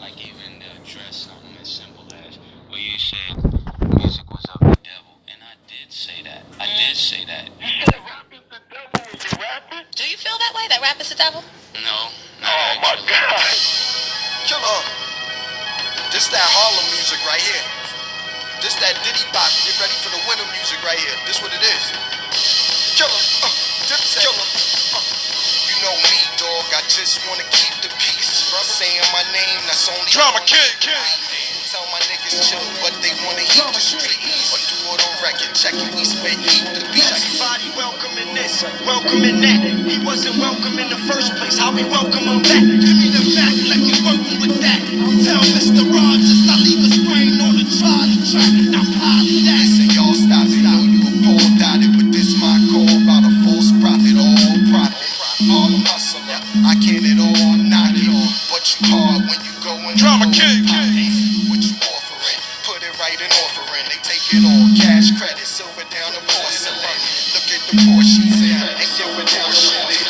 Like even to address something as simple as, well, you said music was of the devil, and I did say that. I did say that. You said rap is the devil when you rapping? Do you feel that way, that rap is the devil? No, not Oh my actually. God. Killer. This that Harlem music right here. This that Diddy Bop. Get ready for the winter music right here. This what it is. Killer. Dipset. Killer. You know me, dog. I just wanna keep the peace. Saying my name, that's only Drama King. Tell my niggas chill, but they wanna heat the street. Or do it on record, check it, we spit, eat the beats. Everybody welcoming this, welcoming that. He wasn't welcome in the first place, how we welcome him back? Give me the back, let me work him with that. Tell Mr. Rogers I leave a sprain on the trolley track. Now poly that. Listen, y'all stop it. Know you appalled at it, but this my call about a false prophet, all profit. Harlem hustler, I can't at all knock it, but you hard when you go and Drama King. What you offering? Put it right in offering. They take it all, cash credit, silver down the porcelain. Look at the Porsches and silver down the shit.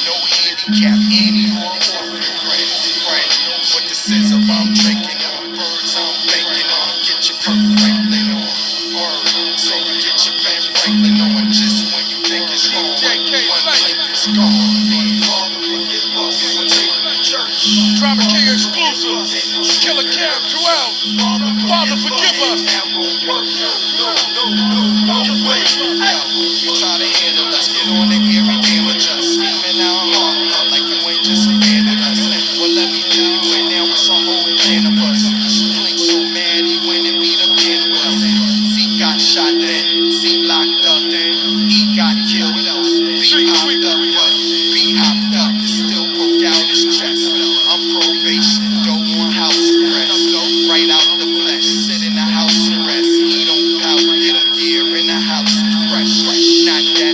No handicap anymore. Friend, with the scissor I'm drinking on, birds I'm banking on. Get your Kirk Franklin on, word. So get your Ben Franklin on. Just when you think it's wrong, one blink is gone. Father, forgive us. Take the church. Drama King exclusive. Killer Cam 12. Father, forgive us. You try to handle us, get on the ear and damage us. Screaming out hard, like you ain't just abandoned us. Well, let me fill you in now with some whole plan of us. Blink so mad he went and beat up cannibals. Zeke got shot then, Zeke locked up then, he got killed. B hopped up, but B hopped up, still broke out his chest. I'm probation, don't want house arrest. Right out the flesh, sit in the house and rest. He don't pout, get him gear in the house fresh. Not that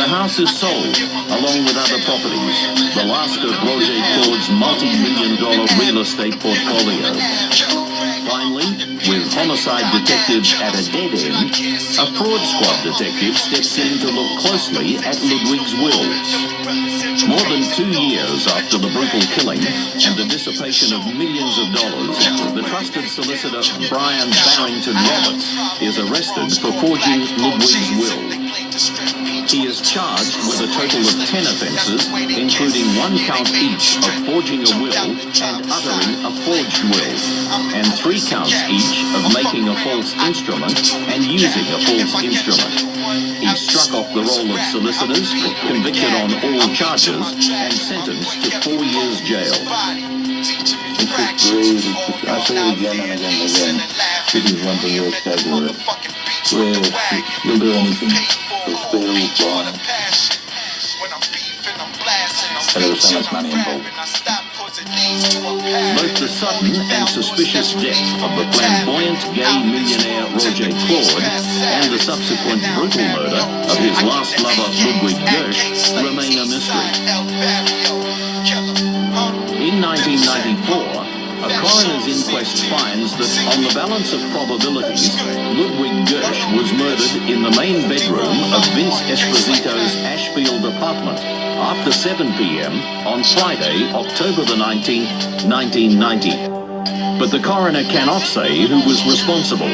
The house is sold, along with other properties, the last of Roger Claude's multi-million-dollar real estate portfolio. Finally, with homicide detectives at a dead end, a fraud squad detective steps in to look closely at Ludwig's will. More than 2 years after the brutal killing and the dissipation of millions of dollars, the trusted solicitor Brian Barrington Roberts is arrested for forging Ludwig's will. He is charged with a total of 10 offences, including 1 count each of forging a will and uttering a forged will, and 3 counts each of making a false instrument and using a false instrument. He struck off the roll of solicitors, convicted on all charges, and sentenced to 4 years jail. It's just crazy. I say it again and again and again. This is one thing you'll exaggerate. Where you'll do anything. So stay on. But there was so much money involved. Both the sudden and suspicious death of the flamboyant gay millionaire Roger Claude and the subsequent brutal murder of his last lover Ludwig Gersh remain a mystery. In 1994, a coroner's inquest finds that on the balance of probabilities, Ludwig Gersh was murdered in the main bedroom of Vince Esposito's Ashfield apartment after 7 p.m. on Friday, October the 19th, 1990. But the coroner cannot say who was responsible,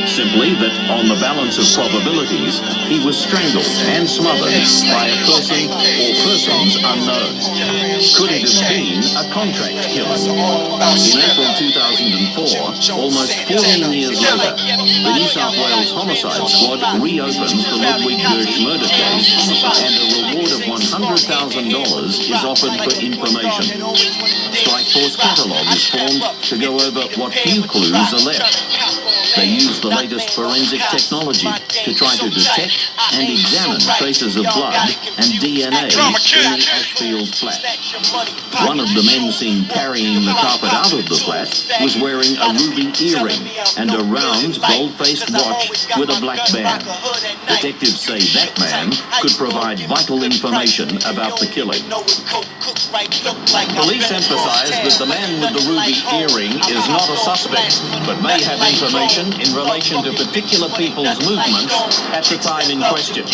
simply that on the balance of probabilities, he was strangled and smothered by a person or persons unknown. Could it have been a contract killing? In April 2004, almost 14 years later, the New South Wales Homicide Squad reopens the Ludwig Gersh murder case, and a reward of $100,000 is offered for information. Strike Force Catalogue is formed to go over what few clues are left. They use the latest forensic technology to try to detect and examine traces of blood and DNA in the Ashfield flat. One of the men seen carrying the carpet out of the flat was wearing a ruby earring and a round gold-faced watch with a black band. Detectives say that man could provide vital information about the killing. Police emphasize that the man with the ruby earring is not a suspect, but may have information in relation to particular people's movements at the time in question.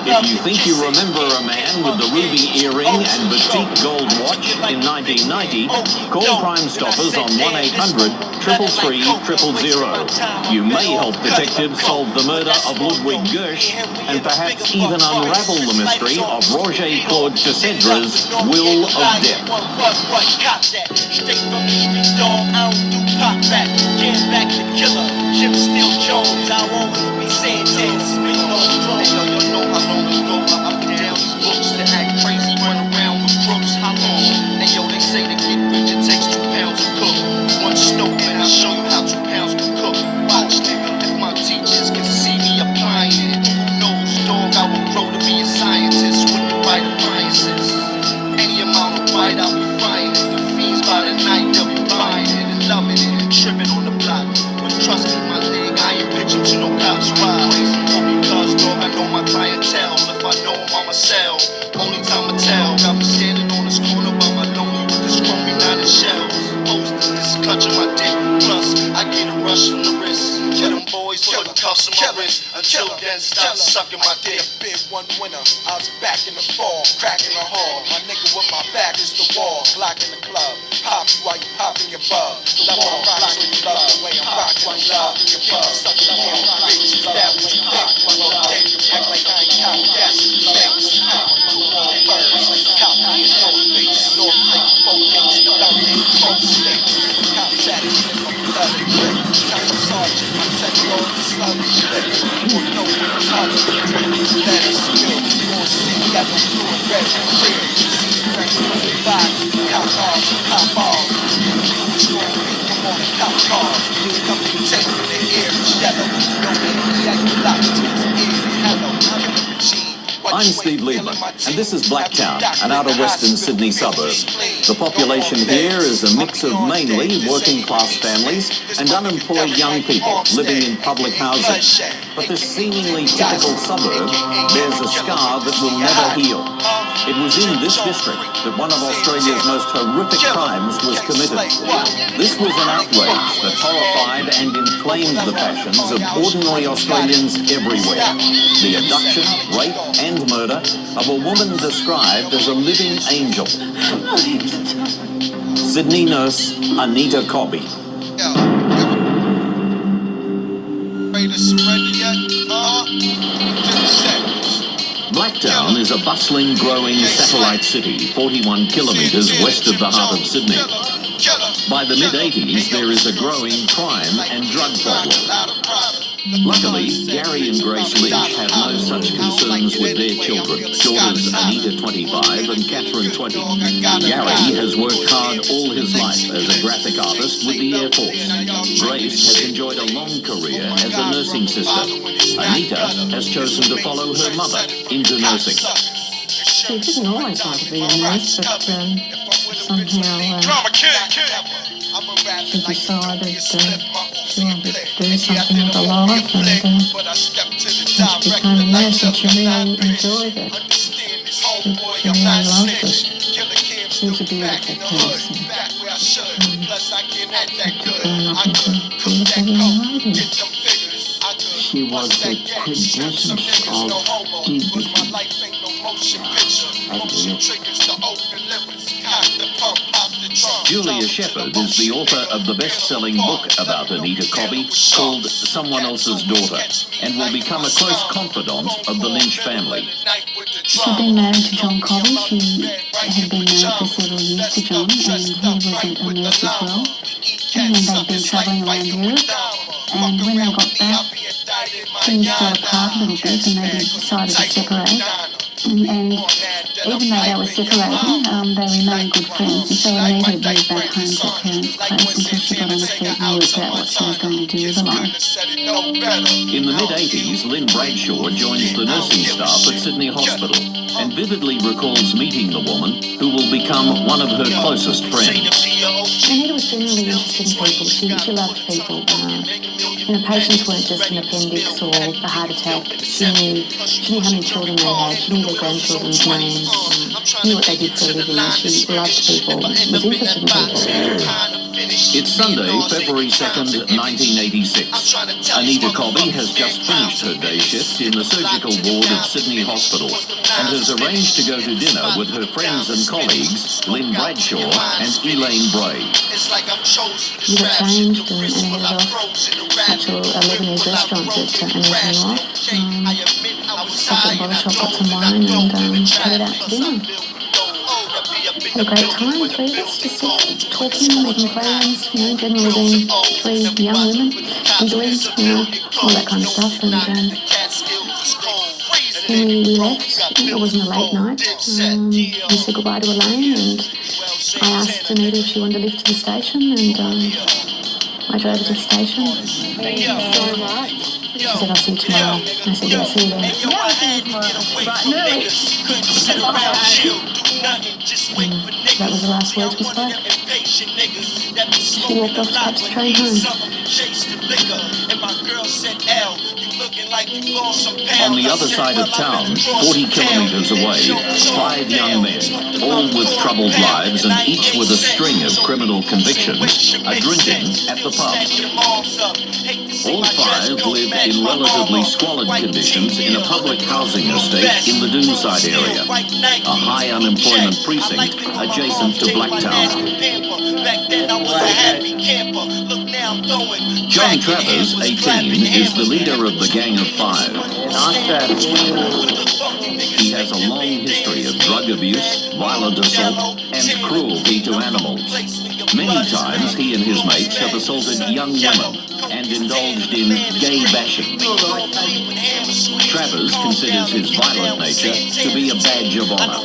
If you think you remember a man with the ruby earring and boutique gold watch in 1990, call Crime Stoppers on 1-800-333-000. You may help detectives solve the murder of Ludwig Gersh and perhaps even unravel the mystery of Roger Claude Chassedra's will of death. Jim Steele Jones, I'll always be saying this. Speak no strong. Hey, yo, you know how long ago I up and down these books to act crazy, run around with crooks. How long? Hey, yo, they say to get rich it takes 2 pounds to cook. 1 stove and I'll show you how 2 pounds can cook. Watch, nigga, if my teachers can see me applying it, who knows, dog, I will grow to be a scientist with the right appliances. Any amount of white, I'll be frying it. The fiends by the night, they'll be buying it and loving it and tripping on the block. Trust me, my nigga, I ain't pitching to no cops. Why? Or because, dog, I know my clientele. If I know him, I'ma sell. Only time I tell. Got me standing on this corner by my lonely with this chromie 9 shells. Posting this, clutching my dick. Plus, I get a rush from the wrist. Kill them boys, put cuffs on my wrist. Until then, stop sucking my dick. Big one winner, I was back in the fall, cracking the hall. My nigga with my back is the wall, Glock in the club. Pop you while you popping your bug. Let my rock so you love the way I'm rocking your love. Your bug, sucking my bitch, that what you think. Act like I ain't cop, that's what you think. First, cop me in North Face, North Lake, 4 gates, the belly, 4 states. Cops at it in my blood, grip. Time sergeant, I'm setting all the slugs. You know what's hard. Let it spill, you gon' see, got no blue and red and clear. See the crack from the body, cop cars, cop balls. What's gon' be, come on, cop cars. You come to take in the air, it's yellow. Don't make me act locked to his ear. Hello, I'm the G. I'm Steve Liebman, and this is Blacktown, an outer western Sydney suburb. The population here is a mix of mainly working-class families and unemployed young people living in public housing. But this seemingly typical suburb bears a scar that will never heal. It was in this district that one of Australia's most horrific crimes was committed. This was an outrage that horrified and inflamed the passions of ordinary Australians everywhere. The abduction, rape and murder of a woman described as a living angel. Sydney nurse Anita Cobby. Ready to surrender yet? Blacktown is a bustling, growing satellite city 41 kilometres west of the heart of Sydney. By the mid-80s, there is a growing crime and drug problem. Luckily, Gary and Grace Lynch have no such concerns with their children, daughters Anita 25 and Catherine 20. Gary has worked hard all his life as a graphic artist with the Air Force. Grace has enjoyed a long career as a nursing sister. Anita has chosen to follow her mother into nursing. She didn't always want to be a nurse, but somehow she decided she wanted to do something with her life, and she became a nurse, and she really enjoyed it. She really loved it. She was a beautiful person. She grown up into a beautiful young lady. She was the quintessence of dignity. Julia Shepherd is the author of the best-selling book about Anita Cobby called Someone Else's Daughter, and will become a close confidant of the Lynch family. She'd been married to John Cobby. She had been married for several years to John, and he was a nurse as well. And they'd been travelling around Europe, and when they got back, things fell apart a little bit, and they decided to separate. And even though they were separating, they remained good friends, and so Anita moved back home to her parents' place until she got on her feet and worked out what she was going to do with her life. In the mid-80s, Lynn Bradshaw joins the nursing staff at Sydney Hospital and vividly recalls meeting the woman who will become one of her closest friends. Anita was generally interested in people. She loved people. Patients weren't just an appendix or a heart attack. She knew how many children they had. She knew their grandchildren's names. Knew what they did for a living. She loved people. Was interested in people. It's Sunday, February 2nd, 1986. Anita Cobby has just finished her day shift in the surgical ward of Sydney Hospital and has arranged to go to dinner with her friends and colleagues, Lynn Bradshaw and Elaine Bray. We got changed and headed off to a Lebanese restaurant that Anita knew of. Stopped at the bottle shop, got some wine, and headed out to dinner. Had a great time, the three of us, just talking, making plans, generally being three young women, giggling, all that kind of stuff. And when we left, it wasn't a late night. We said goodbye to Elaine, and I asked Anita if she wanted to lift to the station, and I drove her to the station. Thank you so much. She said, I'll see you tomorrow. I said, yeah, I'll see you there. And that was the last words we spoke. She walked off to catch the train home. On the other side of town, 40 kilometres away, 5 young men, all with troubled lives and each with a string of criminal convictions, are drinking at the pub. All 5 live in relatively squalid conditions in a public housing estate in the Doonside area, a high unemployment precinct adjacent to Blacktown. John Travers, 18, is the leader of the Gang of 5. He has a long history of drug abuse, violent assault, and cruelty to animals. Many times he and his mates have assaulted young women and indulged in gay bashing. Travers considers his violent nature to be a badge of honor.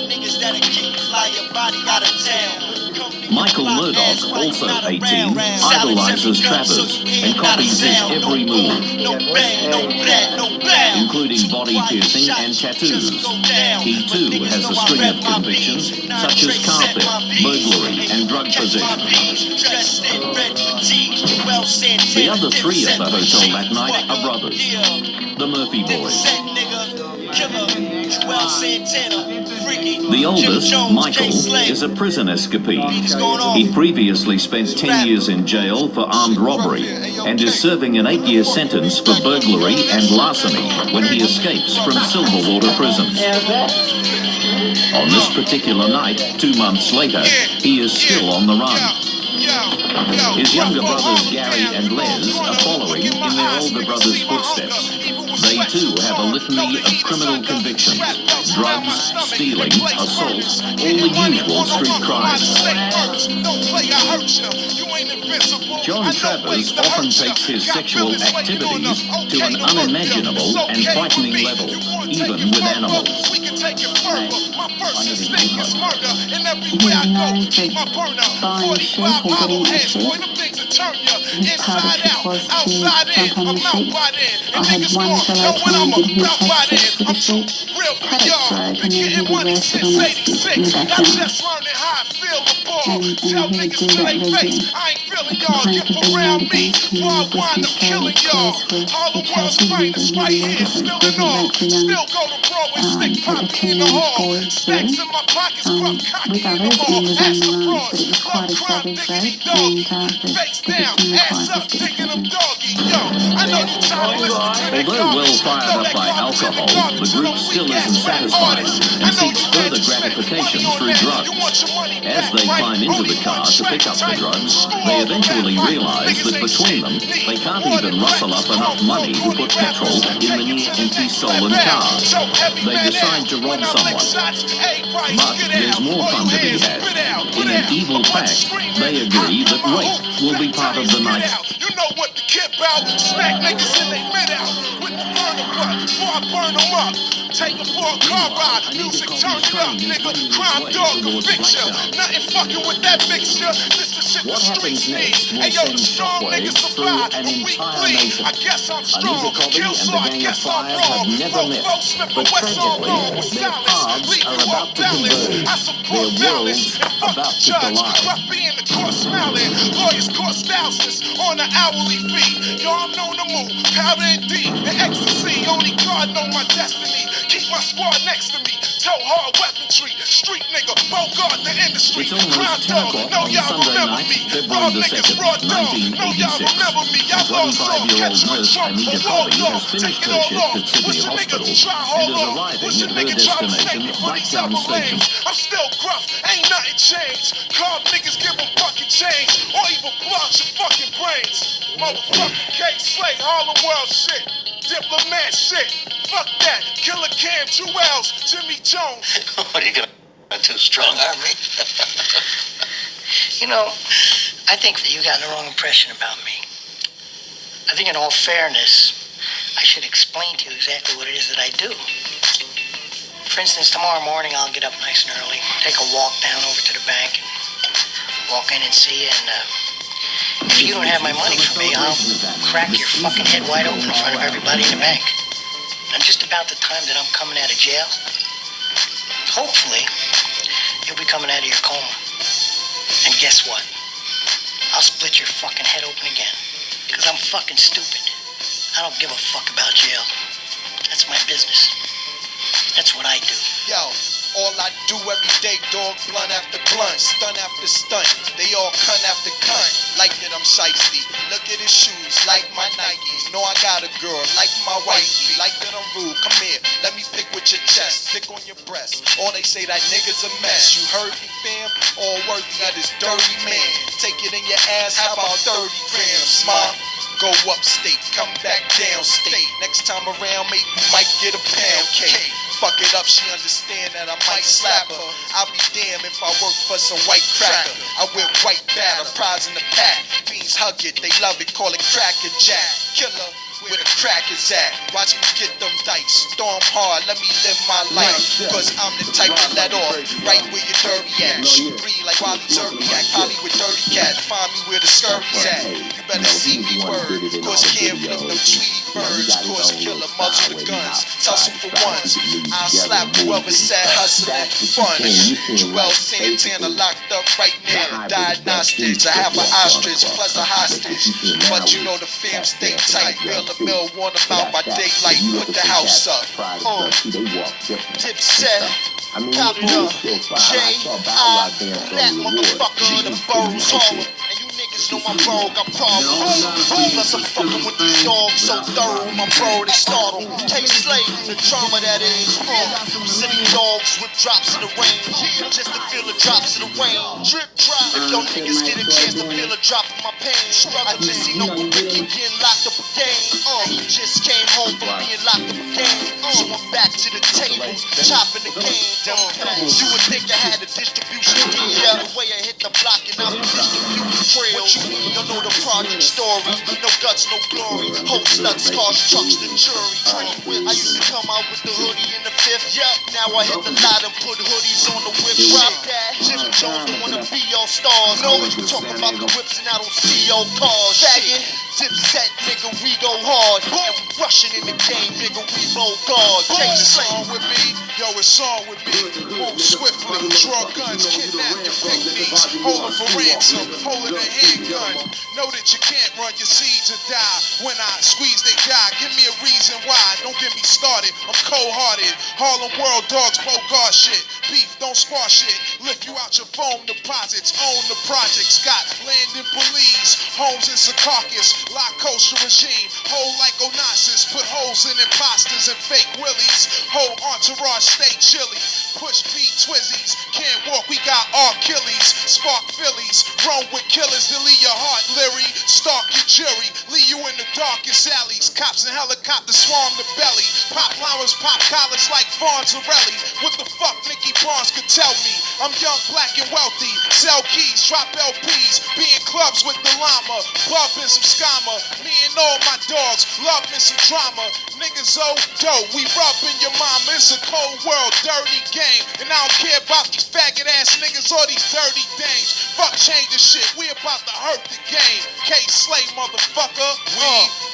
Michael Murdoch, also 18, idolizes Travers and copies his every move, including body piercing and tattoos. He too has a string of convictions, such as car theft, burglary, and drug possession. The other three at the hotel that night are brothers, the Murphy boys. The oldest, Michael, is a prison escapee. He previously spent 10 years in jail for armed robbery and is serving an 8-year sentence for burglary and larceny when he escapes from Silverwater Prison. On this particular night, 2 months later, he is still on the run. His younger brothers Gary and Les are following in their older brother's footsteps. They too have a litany of criminal convictions: drugs, stealing, assault, all the usual street crimes. John Travers often takes his sexual activities to an unimaginable and frightening level, even with animals. He is known for buying sheep or getting a sheep. His part of it was to jump on the sheep. I had one fellow come and get him to have sex with a sheep, cut its throat, and then he would roast it on a stick in the backyard. And he would do that regularly. A complaint had been made against him in Western Australia. Police were chasing him, and he murdered and raped a young a teenage boy there. With others, he was on the run, but it was quite a savage rape, and the victim required hospitalisation. Although well fired up by alcohol, the group still isn't satisfied and seeks further gratification through drugs. As they climb into the car to pick up the drugs, they eventually realize that between them, they can't even rustle up enough money to put petrol in the near-empty stolen car. They decide to rob someone. But there's more fun to be had. In an evil pact, they agree that rape will be part of the night. You know what the kid about? Smack niggas in they mid out with the burner butt before I burn them up. Take them for a car ride, music turn it up, nigga. Crime dog a fixture, nothing fucking with that mixture. This the shit the streets need. Hey yo, the strong niggas survive, the weak bleed. I guess I'm strong, kill so I guess I'm wrong. Folks slip a west on wrong with silence, leave you off balance. I support balance and fuck the judge. By being the court smiling, lawyers cost thousands on an hourly fee. Yo, I'm known to move, powder and D and ecstasy. Only God know my destiny. Keep my squad next to me. Toe hard weaponry. Street nigga, Bogart the industry. It's almost 10 o'clock on Sunday night, February the 2nd, 1986. 25-year-old nurse Anita Colby has finished her shift at Sydney Hospital and is arriving at her destination, Blacktown Station. I'm still gruff, ain't nothing changed. Carb niggas give them fucking change, or even block your fucking brains. Motherfucking K-Slay, Harlem World shit. Diplomat shit. Fuck that. Killer Cam, 2 L's, Jimmy Jones. What are you gonna too strong arm me? You know, I think that you got the wrong impression about me. I think in all fairness, I should explain to you exactly what it is that I do. For instance, tomorrow morning I'll get up nice and early, take a walk down over to the bank, and walk in and see you, and if you don't have my money for me, I'll crack your fucking head wide open in front of everybody in the bank. And just about the time that I'm coming out of jail, hopefully, you'll be coming out of your coma. And guess what? I'll split your fucking head open again. Because I'm fucking stupid. I don't give a fuck about jail. That's my business. That's what I do. Yo, all I do every day, dog, blunt after blunt, stunt after stunt. They all cunt after cunt. Like that I'm shiesty. Look at his shoes, like my Nikes. Know I got a girl, like my wifey. Like that I'm rude. Come here, let me pick with your chest, pick on your breast. All they say that nigga's a mess. You heard me, fam? All worthy of this dirty man. Take it in your ass, how about 30 grams, ma? Go upstate, come back downstate. Next time around, maybe you might get a pound cake. Fuck it up, she understand that I might slap her. I'll be damned if I work for some white cracker. I wear white batter, prize in the pack. Beans hug it, they love it, call it Cracker Jack. Killer, where the crack is at. Watch me get them dice, storm hard, let me live my life. Cause I'm the type to let off, right where your dirty at. Shoot three like Wally Zerbiak, Polly with dirty cat. Find me where the scurry's at. You better see me word, cause can't flip them Tweety birds. Cause killer, muzzle the guns, tussle for once. I'll slap whoever said hustling for fun. Joel Santana locked up right near the diagnostics. I have an ostrich plus a hostage. But you know the fam stay tight. Bill a mill, warn them out by daylight. Put the house up. Dipset. Pop it up. J.I. That motherfucker of the borough's Harlem. And you niggas know my borough got problems. Plus I'm fucking with these dogs so thorough. My bro, they startle. K-Slade, the trauma that is. City dogs with drops in the range. Just to feel the drops in the rain. Drip drop. If y'all niggas get a chance to feel a drop of my pain. I just seen Uncle Ricky getting locked up again. He just came home from being locked up again. So I'm back to the table, chopping the game. You would think I had a distribution deal. Yeah, the way I hit the block and I'm distributing trail. What you mean? You know the project story. No guts, no glory. Hope sluts, cars, trucks, the jury. Train whip. I used to come out with the hoodie in the fifth. Yeah, now I hit the lot and put hoodies on the whip. Drop that. Jim Jones don't wanna be your stars. No, you talking about the whips and I don't see your cars. Faggot, Dipset, nigga, we go hard. And we rushing in the game, nigga, we roll guard. It's on with me, yo, it's on with me. Move swiftly, draw guns, kidnap your picnics. Hold them for ransom, holding a handgun. Know that you can't run your seeds or die. When I squeeze, they die. Give me a reason why, don't get me started. I'm cold-hearted, Harlem World Dogs, Bogart shit. Beef, don't squash it. Lift you out your phone deposits, own the projects. Got land in Belize, homes in Secaucus. Lock coastal regime, hold like Onassis. Put holes in imposters and fake willies. Whole entourage stay chilly. Push beat twizzies, can't walk, we got Achilles. Spark Phillies, roam with killers to leave your heart leery. Stalk your jury, leave you in the darkest alleys. Cops and helicopters swarm the belly. Pop flowers, pop collars like Fonzarelli. What the fuck Nicky Barnes could tell me? I'm young, black and wealthy. Sell keys, drop LPs. Be in clubs with the llama. Bumping some scammer. Me and all my dogs, loving some drama. Niggas oh dope, we rubbing your mama. It's a cold world, dirty game. And I don't care about these faggot ass niggas or these dirty dames. Fuck change the shit, we about to hurt the game. K-Slay, motherfucker. We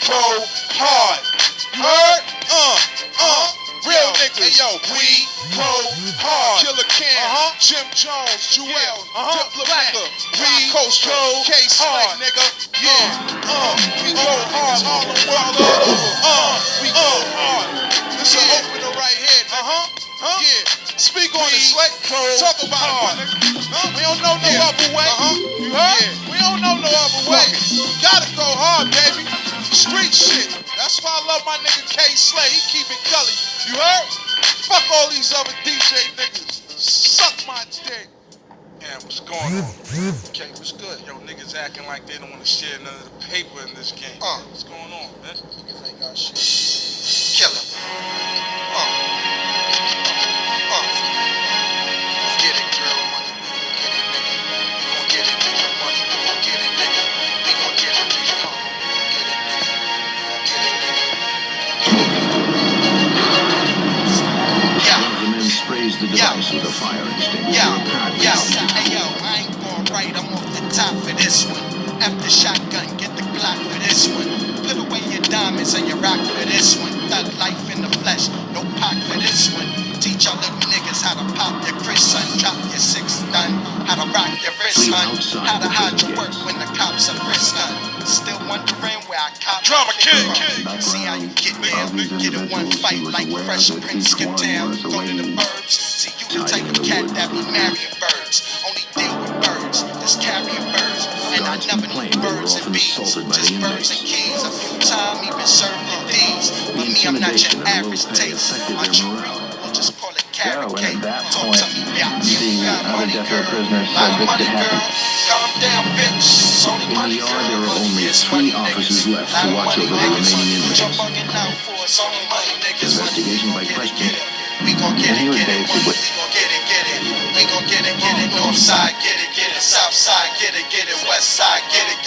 go hard. Heard? Real niggas. Hey yo, we go hard. Killer Cam, Jim Jones, Joel, Diplomatica. We Coast K-Slay, nigga. Yeah, we go hard. All the world over. We go hard. This is an opener right here, nigga. Yeah, speak on it, Slay. Talk about it, nigga. We don't know no other way. You heard? Yeah, we don't know no other way. Gotta go hard, baby. Street shit. That's why I love my nigga K-Slay. He keep it gully. You heard? Fuck all these other DJ niggas. Suck my dick. Yeah, what's going on? Okay, what's good? Yo, niggas acting like they don't want to share none of the paper in this game. What's going on, man? Niggas ain't got shit. Killer. Get it, girl, money. Get it, nigga. We gon' get it, nigga. Money. We gon' get it, nigga. We gon' get it, nigga. Get it, nigga. Get it, nigga. One of the men sprays the device with a fire extinguisher. Hey yo, I ain't going right, I'm off the top for this one. After shotgun, get the Glock for this one. Put away your diamonds and your rock for this one. Thug life in the flesh, no pock for this one. Teach y'all little niggas how to pop your Chris, son. Drop your 6 gun. How to rock your wrist, hun. How to hide your work when the cops are frisk, hun. Still wondering where I cop Drama King. See how you get down. Get in one fight like Fresh Prince get down. Go to the burbs. See you the type of cat that be marrying birds. Only deal with birds that's carrying birds. And I never knew birds and bees. Just birds and keys. A few times even served in D's. But me, I'm not your average taste. Aren't you real? We'll just call it carrot cake. Talk to me, yeah. The other death row prisoners said this could happen. Calm down, bitch. In the yard, there are only 3 officers left to watch over the remaining inmates. Investigation by Preston. We gon' get And he it, was get it, basically- we gon' get it, get it. We gon' get it, get it. North side, get it, south side, get it, west side, get it,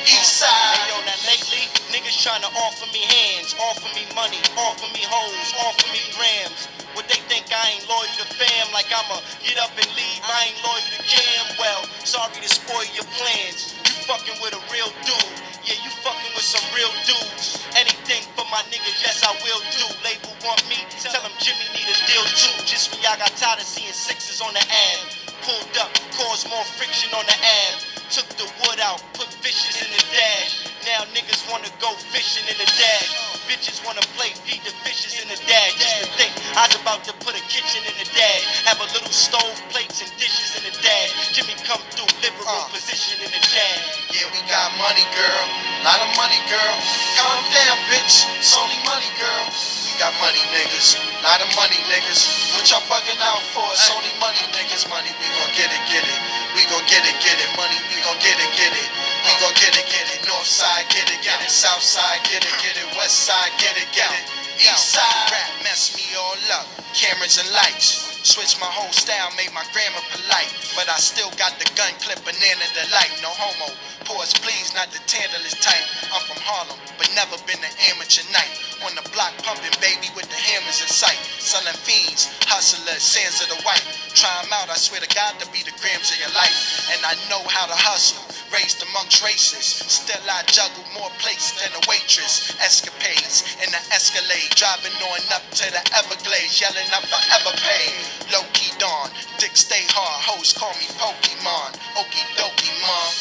East side. Hey, yo, now lately, niggas trying to offer me hands, offer me money, offer me hoes, offer me grams. What they think I ain't loyal to fam, like I'ma get up and leave, I ain't loyal to Cam. Well, sorry to spoil your plans. You fucking with a real dude. Yeah, you fucking with some real dudes. Anything for my niggas, yes I will do. Label want me, tell them Jimmy need a deal too. Just me, I got tired of seeing sixes on the ab. Pulled up, caused more friction on the ab. Took the wood out, put fishes in the dash. Now niggas wanna go fishing in the dash. Bitches wanna play feed the fishes in the dash. Just to think, I was about to put a kitchen in the dash. Have a little stove, plates and dishes in the dash. Jimmy come through, liberal position in the dash. Yeah, we got money, girl. Lot of money, girl. Calm down, bitch. It's only money, girl. We got money, niggas. Lot of money, niggas. What y'all bugging out for? It's only money, niggas. Money, we gon' get it, get it. We gon' get it, get it. Money, we gon' get it, get it. We gon' get it, get it. North side, get it, get it. South side, get it, get it. West side, get it, get it. East side, rap mess me all up. Cameras and lights. Switch my whole style, made my grammar polite. But I still got the gun clip, banana delight. No homo. Pause, please, not the Tantalus type. I'm from Harlem, but never been an amateur night. On the block pumping, baby, with the hammers in sight. Selling fiends, hustlers, sands of the white. Try 'em out, I swear to God, to be the grams of your life. And I know how to hustle, raised amongst races. Still I juggle more plates than a waitress. Escapades in the Escalade, driving on up to the Everglades, yelling I'm forever paid. Low-key dawn, dick stay hard, hoes call me Pokemon. Okie dokie, mom.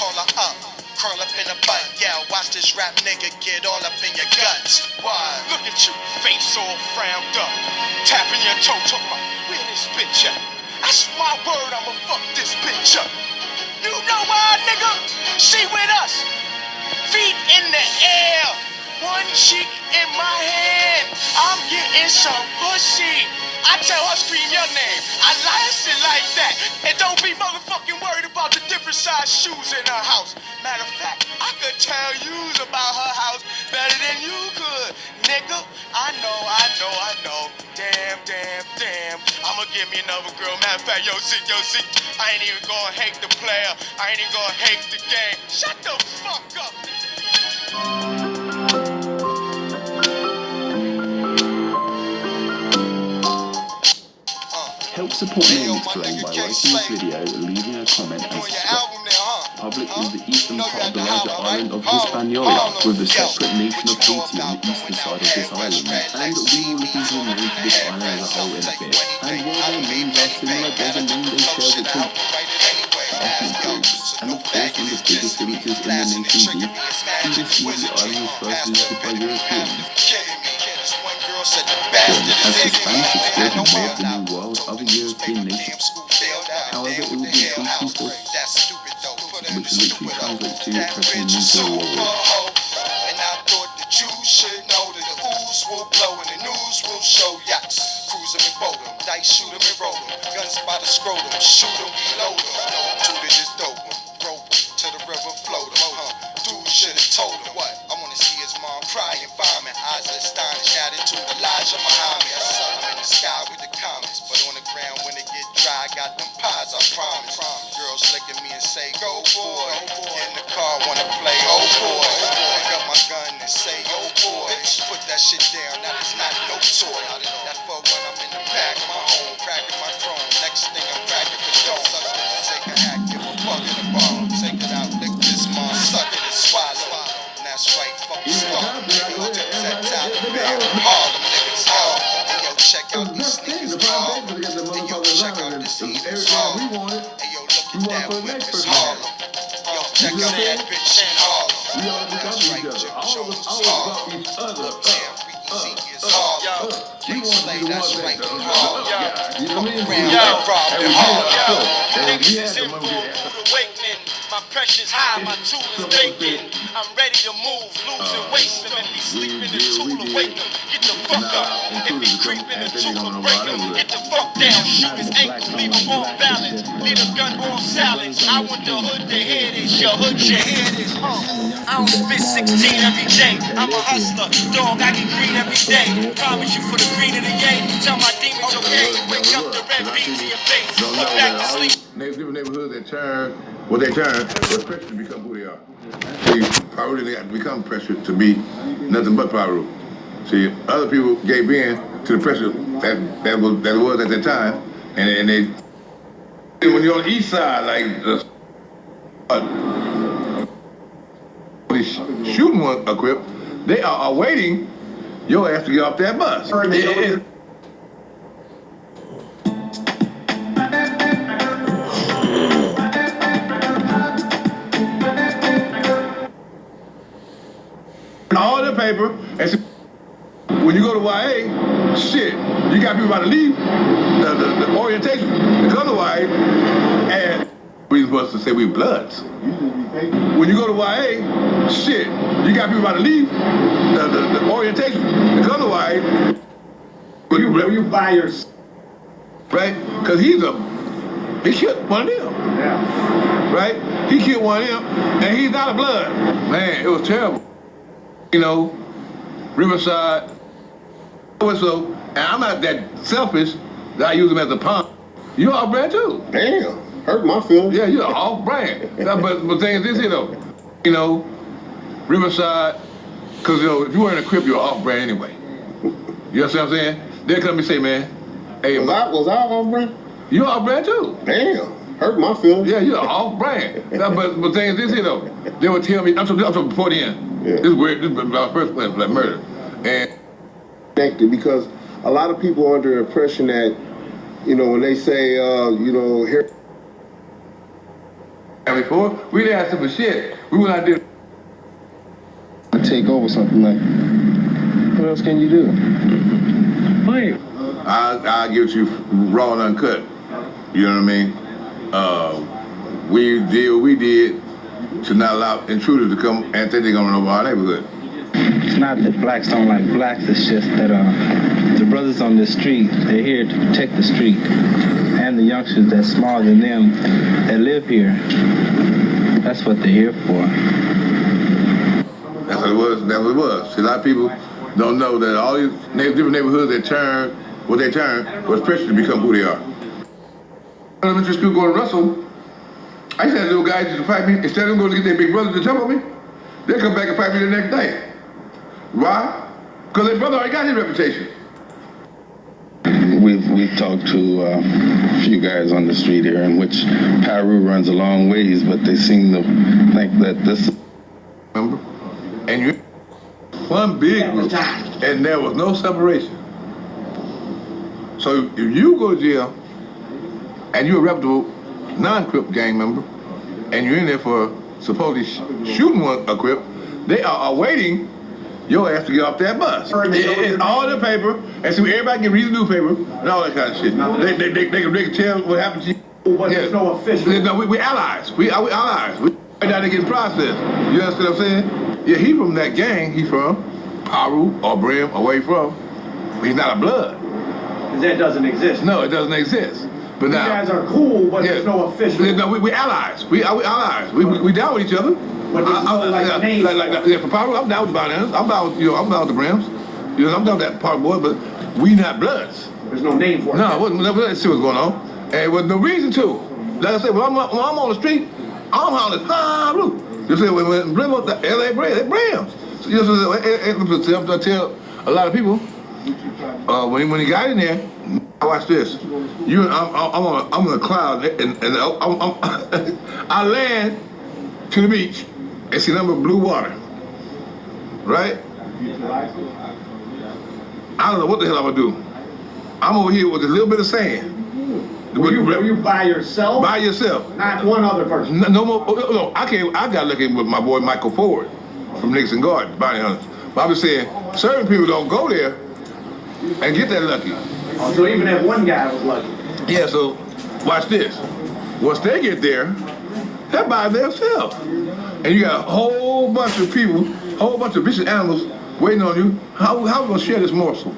Call her up, curl up in a butt. Yeah, watch this rap nigga get all up in your guts. Why? Look at you, face all frowned up. Tapping your toe, talking about, where this bitch at? That's my word, I'ma fuck this bitch up. You know why, nigga? She with us. Feet in the air, one cheek in my hand. I'm getting some pussy. I tell her scream your name. I like it like that. And don't be motherfucking worried about the different size shoes in her house. Matter of fact, I could tell you about her house better than you could. Nigga, I know. Damn. I'ma give me another girl. Matter of fact, yo, see. I ain't even gonna hate the player. I ain't even gonna hate the game. Shut the fuck up. Help support Lyrics Flame by liking this video, leaving a comment and subscribe. Republic is the eastern part of the larger island of Hispaniola, with the separate nation of Haiti on the eastern side of this island, and we will look into the name for this island as a whole in a bit. And while their names are similar, there's a name they share which is ethnic groups, and of course one of the biggest differences in the nation group, and this year the island was first visited by Europeans. As the Spanish explored more of the New World, other European nations, however, it would be a treaty for, which literally translates to pressing nuclear war. And I thought that you should know that the ooze will blow and the news will show yachts. Cruise 'em and boat 'em, dice shoot 'em and roll 'em, guns by the scrotum, shoot 'em, reload 'em. Two to just dope 'em, rope 'em, to the river float 'em. Dude should've told him what? I wanna see his mom cry and vomit. Eyes are astonished, attitude Elijah Muhammad. I saw him in the sky with the comets, but on the ground when it get dry, got them pies, I promise. Girls look at me and say, go boy. Get in the car, wanna play, oh boy. Pick up my gun and say, oh boy. Put that shit down, that is not no toy. That's for when I'm in the back of my home, cracking my chrome. Next thing I'm cracking for dough. Take a hack, give a fuck in the bone. Take it out, lick this mom, suck it and swallow. And that's right, fucking start. Nigga, take that top and bear. Harlem niggas, hard. And yo, check out these sneakers, hard. And yo, check out this eaters, hard. And yo, look at that whip, it's Harlem. Yo, check out that bitch in Harlem. That's right, Jim Jones is Harlem. Uptown Freaky Zeke is Harlem. King Slay, that's right, in Harlem. Fuck around and robbed in Harlem. Niggas is in full awakening. My pressure's high, my tool is vacant. I'm ready to move, lose and waste him. If he's sleeping, the tool awake him. Get the fuck up. If he's creeping, the tool will break him. Get the fuck down, shoot his ankle, leave him off balance. Leave a gun off silence. I want the hood to hear this. Your hood should hear this. I don't spit 16 every day. I'm a hustler, dog. I get green every day. Promise you for the green of the yay. Tell my demons okay. Wake up the red beans in your face. Put back to sleep. different neighborhoods that turn what they turn, was pressured to become who they are. See, Pereira, they got to become pressured to be nothing but Pereira. See, other people gave in to the pressure that was at that time, and they, when you're on the east side, like shooting one equipped, they are awaiting your ass to get off that bus. All the paper, and when you go to YA, shit, you got people about to leave the orientation to come to YA, and we supposed to say we bloods. When you go to YA, shit, you got people about to leave the orientation to come to YA. You buy yourself. Right? Because he killed one of them. Yeah. Right? He killed one of them, and he's not a blood. Man, it was terrible. You know, Riverside. So, and I'm not that selfish that I use him as a pump. You're off brand too. Damn, hurt my feelings. Yeah, you're off brand. But the thing is this here though, you know, Riverside, because you know, if you weren't a Crip, you're off brand anyway. You understand what I'm saying? They'll come and say, man, hey, was I off brand? You're off brand too. Damn, hurt my feelings. Yeah, you're off brand. But the thing is this here though, they would tell me, I'm talking before the end. Yeah. This is weird. This is my first plan for that murder. And because a lot of people are under the impression that, you know, when they say, you know, here. Before, we didn't ask them for shit. We went out there. Take over something like, what else can you do? Wait. I'll give it to you raw and uncut. You know what I mean? We did what we did to not allow intruders to come and think they're gonna run over our neighborhood. It's not that blacks don't like blacks, it's just that the brothers on the street, they're here to protect the street and the youngsters that's smaller than them that live here. That's what they're here for. That's what it was. That's what it was. See, a lot of people don't know that all these different neighborhoods that turn what they turn was pressured to become who they are. Elementary school going to Russell, I used to have little guys to fight me. Instead of them going to get their big brother to jump on me, they come back and fight me the next day. Why? Because their brother already got his reputation. We've talked to a few guys on the street here in which Pereira runs a long ways, but they seem to think that this. Remember? And you one big group, and there was no separation. So if you go to jail and you're a reputable non-Crip gang member, and you're in there for supposedly shooting one a Crip, they are awaiting your ass to get off that bus. It's all in the paper, and so everybody can read the newspaper and all that kind of shit. They can tell what happened to you. But there's no official. No, we allies. We allies. We right now they getting processed. You understand what I'm saying? Yeah, he from that gang. He from Paru or Brim or where he from. But he's not a blood. Because that doesn't exist. No, it doesn't exist. But you now, guys are cool, but there's no official. No, we allies. We allies. We down with each other. But there's no name. Yeah, for Paru, I'm down with the Bananas. I'm down with, I'm down with the Brims. You know, I'm down with that part boy, but we not bloods. There's no name for it. No, let's see what's going on. And with no reason to. Like I said, when I'm on the street, I'm hollering, Paru. You see, when Brim up the LA Brims, they Brims. So, you know, I tell a lot of people, when he got in there, watch this. I'm on a cloud, and I land to the beach and see nothing but blue water, right? I don't know what the hell I'm gonna do. I'm over here with a little bit of sand. Were you by yourself? By yourself. Not one other person. No more. No, I got lucky with my boy Michael Ford from Nixon Garden, Bounty Hunters. But I'm just saying, certain people don't go there and get that lucky. Oh, so even that one guy was lucky. Yeah, so watch this. Once they get there, they're by themselves. And you got a whole bunch of people, whole bunch of vicious animals waiting on you. How we gonna share this morsel?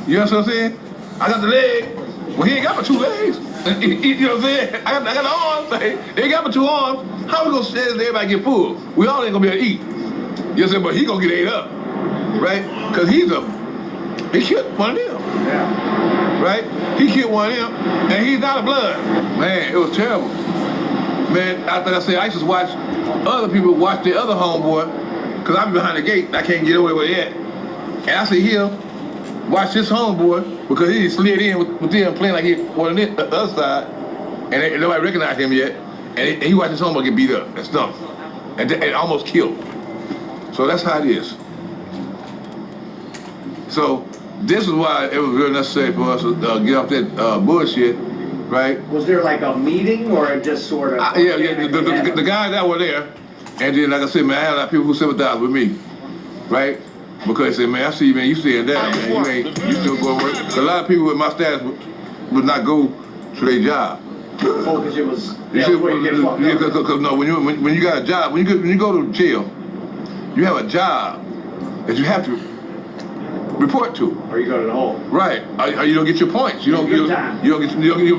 You know what I'm saying? I got the leg. Well, he ain't got my two legs. You know what I'm saying? I got the arms. They ain't got my two arms. How we gonna share this? Everybody get full. We all ain't gonna be able to eat. You know what I'm saying? But he gonna get ate up, right? Because he killed one of them. Yeah. right? He killed one of them, and he's out of blood. Man, it was terrible. Man, like I said, I used to watch other people watch the other homeboy, because I'm behind the gate, and I can't get away with it yet. And I see him watch his homeboy, because he slid in with them playing like he was on the other side, and nobody recognized him yet. And he watched his homeboy get beat up and stumped, and almost killed. So that's how it is. So this is why it was real necessary for us to get off that bullshit, right? Was there like a meeting or it just sort of? Yeah. The guys that were there, and then like I said, man, I had a lot of people who sympathized with me, right? Because they said, man, I see you, man, you staying down, man. You still going to work. A lot of people with my status would not go to their job. Oh, because it was. Because no, when you got a job, when you go to jail, you have a job that you have to report to. Or you go to the hole. Right. Or you don't get your points. You don't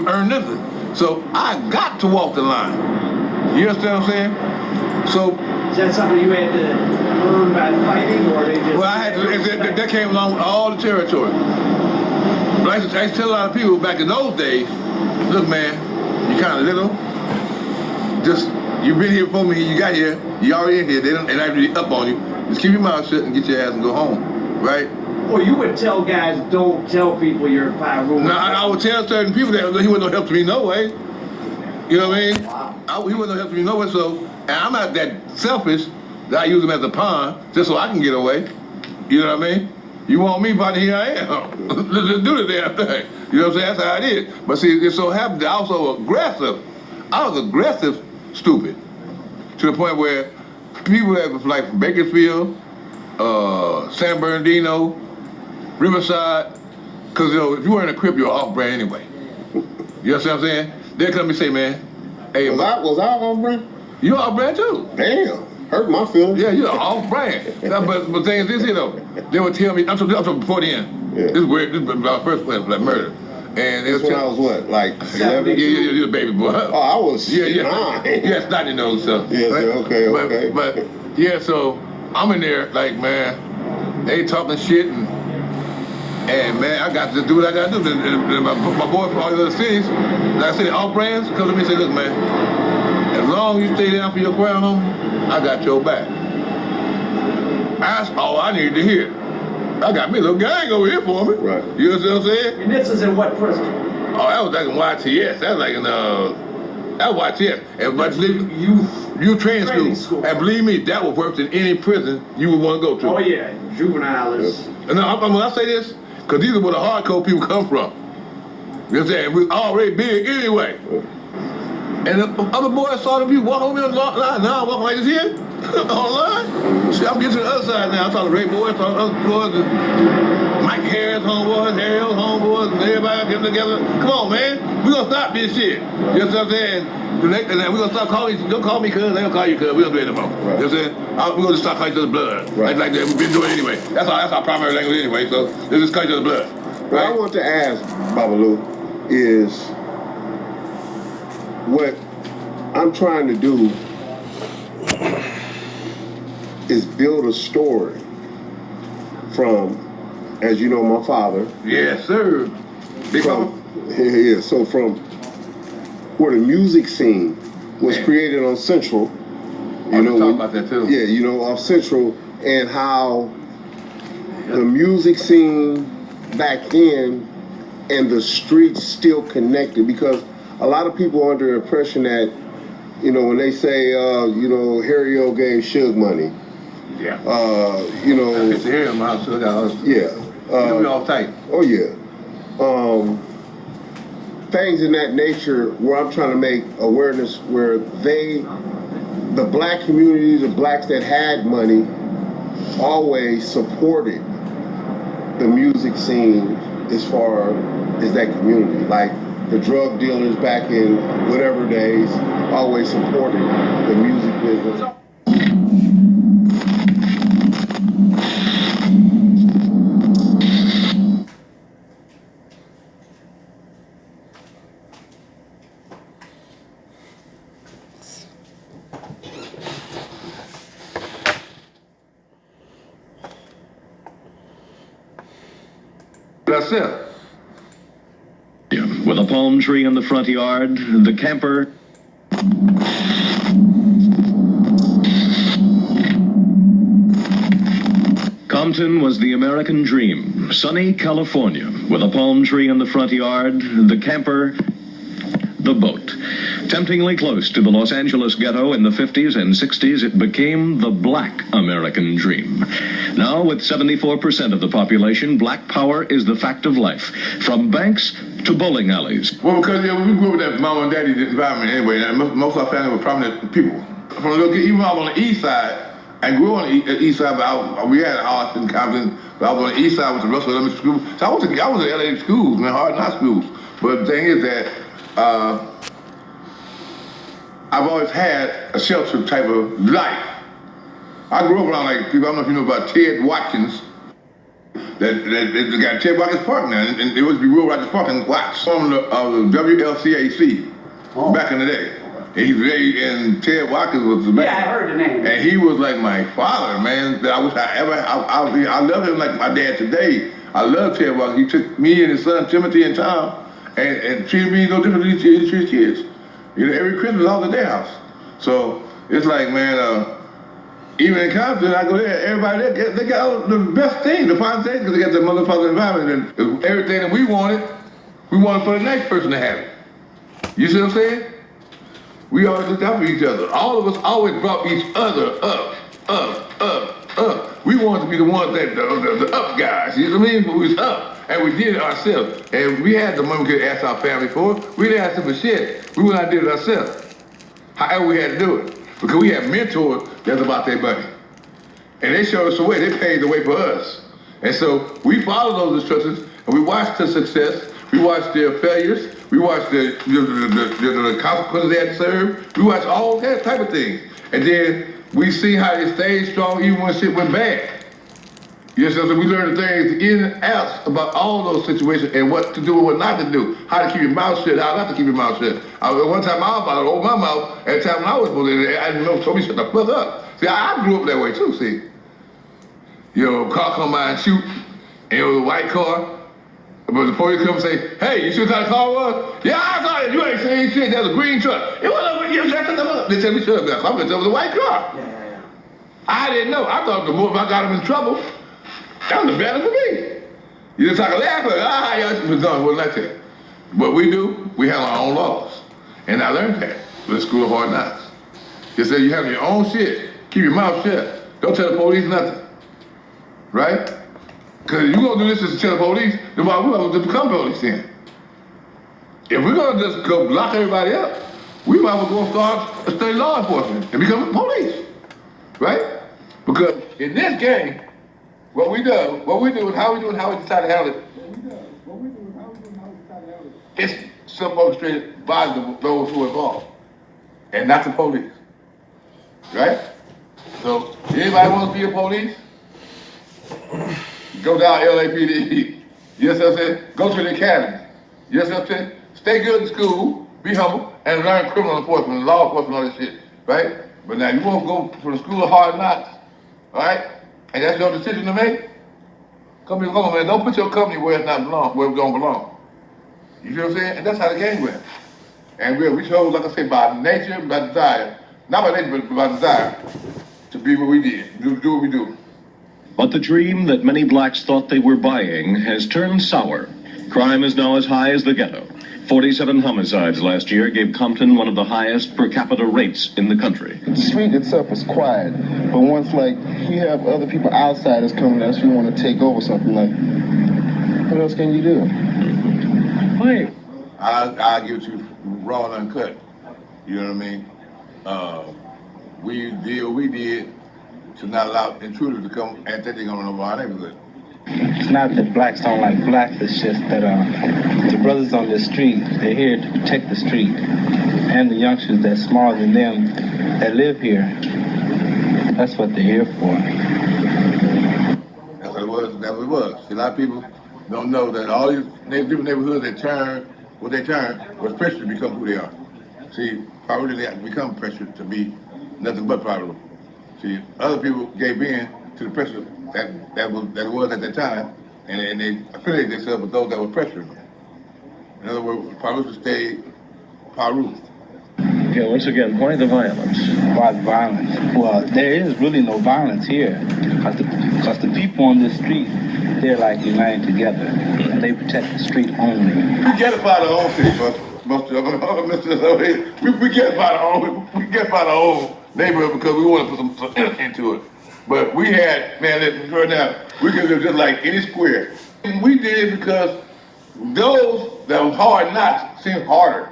earn nothing. So I got to walk the line. You understand what I'm saying? So is that something you had to earn by fighting, or they just? Well, I had to. That came along with all the territory. But I used to tell a lot of people back in those days, look, man, you kind of little. Just you've been here before me. You got here. You already in here. They don't, and I really up on you. Just keep your mouth shut and get your ass and go home, right? Well, you would tell guys, don't tell people you're a Pereira. No, I would tell certain people that he wasn't no help to me no way. You know what I mean? Wow. He wasn't no help to me no way. So, and I'm not that selfish that I use him as a pawn just so I can get away. You know what I mean? You want me, buddy? Here I am. Let's do the damn thing. You know what I'm saying? That's how it is. But see, it so happened that I was so aggressive. I was aggressive, stupid, to the point where people that was like from Bakersfield, San Bernardino, Riverside, because if you weren't a Crip, you're off-brand anyway. You know what I'm saying? They'll come and say, man, hey, was I off-brand? You're off-brand too. Damn, hurt my feelings. Yeah, you're off-brand. But the thing is this here though, they would tell me, I'm talking before the end. Yeah. This is weird, this is my first plan for that murder. And this when I was what, like 11? Yeah, you're a baby boy. Oh, I was 9. Yeah, snotty nose stuff. Yeah, right? Okay. But yeah, so I'm in there like, man, they talking shit and man, I got to do what I got to do. And my boy from all the other cities, like I said, all brands, come to me and say, look, man, as long as you stay down for your crown home, I got your back. That's all I need to hear. I got me a little gang over here for me. Right. You know what I'm saying? And this is in what prison? Oh, that was like in YTS. That was like in that was YTS. And but youth training school. And believe me, that was worse than any prison you would want to go to. Oh yeah, juvenile is. And now, when I say this, because these are where the hardcore people come from. You know what I'm saying? We're already big anyway. And the other boys saw them people walking over me on the line. Now I'm walking like this here, online. See, I'm getting to the other side now. I saw the Ray boys, I saw the other boys, and Mike Harris homeboys, Harrell's homeboys, and everybody getting together. Come on, man. We're going to stop this shit. You know what I'm saying? And we're going to stop calling you. Don't call me cuz. They don't call you cuz. We don't do it anymore. Right. You know what I'm saying? We're going to stop calling each other blood. Right. Like that. We've been doing it anyway. That's our primary language anyway. So let's just call each other blood. Right? What I want to ask, Babalu, is what I'm trying to do is build a story from, as you know, my father. Yes, sir. So from where the music scene was created on Central. You know, talk about that too. Yeah, you know, off Central, and how the music scene back then and the streets still connected, because a lot of people are under the impression that, you know, when they say, you know, Harry O gave Suge money. Yeah. You know. I to hear him out, so yeah. We all tight. Oh yeah. Things in that nature where I'm trying to make awareness where the black community, the blacks that had money, always supported the music scene as far as that community. Like the drug dealers back in whatever days always supported the music business. That's it. With a palm tree in the front yard, the camper... Compton was the American dream. Sunny California, with a palm tree in the front yard, the camper, the boat. Temptingly close to the Los Angeles ghetto in the 50s and 60s, it became the black American dream. Now, with 74% of the population, black power is the fact of life, from banks to bowling alleys. Well, because we grew up with that mom and daddy environment anyway, and most of our family were prominent people. From a little kid, even on the east side, I grew on the east side, but we had arts in Compton, but I was on the east side with the Russell Elementary School. So I was in LA schools, man, hard knock schools. But the thing is that I've always had a sheltered type of life. I grew up around like people, I don't know if you know about Ted Watkins. They got Ted Watkins Park now, and it was be Will Rogers Park and Watts from the WLCAC back in the day. And Ted Watkins was the man. Yeah, I heard the name. And he was like my father, man. That I wish I love him like my dad today. I love Ted Watkins. He took me and his son Timothy and Tom and treated me no different than he treated his kids. You know, every Christmas I was at their house. So it's like, man, even in Compton, I go there, everybody there, they got all the best things, the fine things, because they got the motherfucking environment. And everything that we wanted for the next person to have it. You see what I'm saying? We always looked out for each other. All of us always brought each other up. We wanted to be the ones that, the up guys, you know what I mean? We was up, and we did it ourselves. And we had the money we could ask our family for. We didn't ask them for shit. We went out and did it ourselves. However we had to do it. Because we had mentors that's about their money. And they showed us the way, they paved the way for us. And so we followed those instructions, and we watched the success, we watched their failures, we watched the consequences they had to serve, we watched all that type of things. And then we see how they stayed strong even when shit went bad. You know, so we learned the things in and outs about all those situations and what to do and what not to do, how to keep your mouth shut, how not to keep your mouth shut. One time I was about to open my mouth, at the time when I was supposed to, I didn't know, told me shut the fuck up. See, I grew up that way too, see. You know, a car come by and shoot, and it was a white car, but the police come and say, hey, you see what kind of car it was? Yeah, I saw it, you ain't saying shit, that was a green truck. It wasn't, you shut the fuck up. They tell me shut up, I'm gonna tell it was a white car. Yeah. I didn't know, I thought the more if I got him in trouble, that was better for me. You just talk a laugh, like, y'all was done, wasn't like that. What we do, we have our own laws. And I learned that with the School of Hard Knocks. They say you have your own shit, keep your mouth shut. Don't tell the police nothing, right? Because if you're gonna do this to tell the police, then why we're gonna become police then? If we're gonna just go lock everybody up, we might as well go start a state law enforcement and become police, right? Because in this game, what we do and how we do and how we decide to handle it, it's self-orchestrated by those who are involved, and not the police, right? So, anybody wants to be a police, go down LAPD, yes, I'm saying, go to the academy, yes, I'm saying, stay good in school, be humble, and learn criminal enforcement, law enforcement, all this shit, right? But now you won't go to the School of Hard Knocks, all right? And that's your decision to make? Come on, man, don't put your company where it don't belong. You see what I'm saying? And that's how the game went. And we chose, like I say, by nature, by desire, not by nature, but by desire, to be what we did, do what we do. But the dream that many blacks thought they were buying has turned sour. Crime is now as high as the ghetto. 47 homicides last year gave Compton one of the highest per capita rates in the country. The street itself is quiet, but once like you have other people outsiders coming at you want to take over something, like what else can you do? Wait. I'll give it to you raw and uncut. You know what I mean? We did what we did to not allow intruders to come and think they're gonna know our neighborhood. It's not that blacks don't like blacks, it's just that the brothers on the street, they're here to protect the street. And the youngsters that's smaller than them that live here. That's what they're here for. That's what it was. See, a lot of people don't know that all these different neighborhoods they turn was pressure to become who they are. See, poverty didn't become pressure to be nothing but poverty. See, other people gave in to the pressure that was at that time, and they affiliated themselves with those that were pressuring them. In other words, Paru stayed Paru. Yeah, once again, why the violence? Why the violence? Well, there is really no violence here. Because the people on this street, they're like united together. And they protect the street only. We get about our own city, we get about our own neighborhood because we want to put some into it. But we had, man, right now, we could live just like any square. And we did it because those that were hard knocks seemed harder.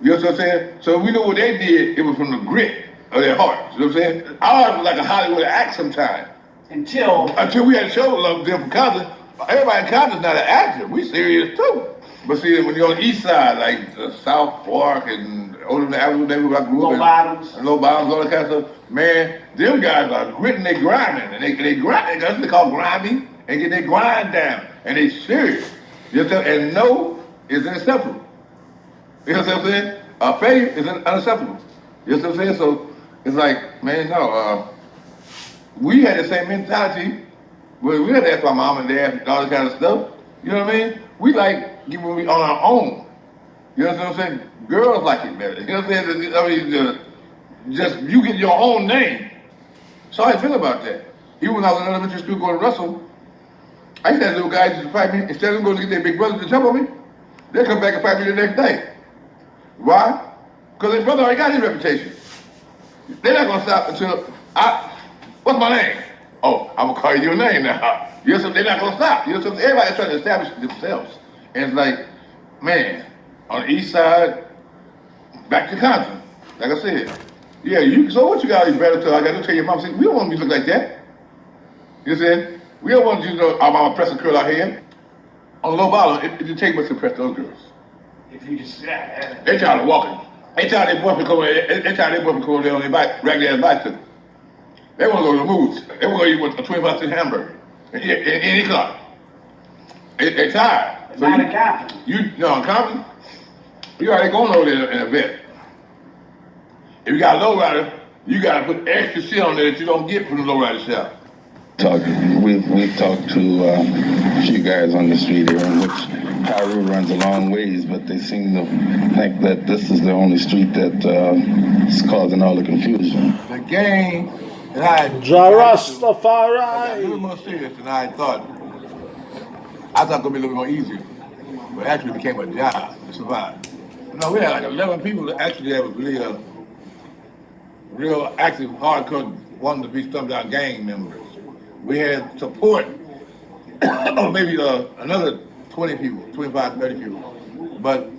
You know what I'm saying? So we know what they did, it was from the grit of their hearts. You know what I'm saying? Ours was like a Hollywood act sometimes. Until we had shows of them from Compton. Everybody in Compton's not an actor. We serious too. But see, when you're on the east side, like South Park and over the Avenue neighborhood I grew up in. Low Bottoms, all that kind of stuff. Man, them guys are gritting, they grinding. And they grind, that's what they call grinding. And get their grind down. And they serious. You know what I'm saying? And no is unacceptable. You know what I'm saying? Failure is unacceptable. You know what I'm saying? So it's like, man, no, we had the same mentality. We had to ask my mom and dad and all that kind of stuff. You know what I mean? We like when we on our own. You know what I'm saying? Girls like it better. You know what I'm saying? I mean, just you get your own name. So I feel about that. Even when I was in elementary school going to Russell, I used to have little guys to fight me. Instead of them going to get their big brothers to jump on me, they come back and fight me the next day. Why? Because their brother already got his reputation. They're not going to stop until what's my name? Oh, I'm going to call you your name now. You know what I'm saying? They're not going to stop. You know what I'm saying? Everybody's trying to establish themselves. And it's like, man, on the east side, back to Compton. Like I said, yeah, so what you got all these better I got to tell your mom, see, we don't want to look like that. You know what I'm saying? We don't want you to know our mama press a curl out here. On the low bottom, it didn't take much to impress those girls. If you just they tired of walking. They tired of their boyfriend coming there on their bike, raggedy ass bicycle. They want to go to the movies. They want to go eat a 25-cent hamburger in any car. They tired. So not in Compton. In Compton, you already going over there in a vet. If you got a lowrider, you got to put extra shit on there that you don't get from the lowrider shop. We've talked to a few guys on the street here, in which Pereira runs a long ways, but they seem to think that this is the only street that is causing all the confusion. The gang that I Rastafari. A little more serious than I thought. I thought it was going to be a little bit more easier, but actually it became a job to survive. No, we had like 11 people that actually that was really real active, hardcore, wanted to be stumped out gang members. We had support, maybe another 20 people, 25, 30 people. But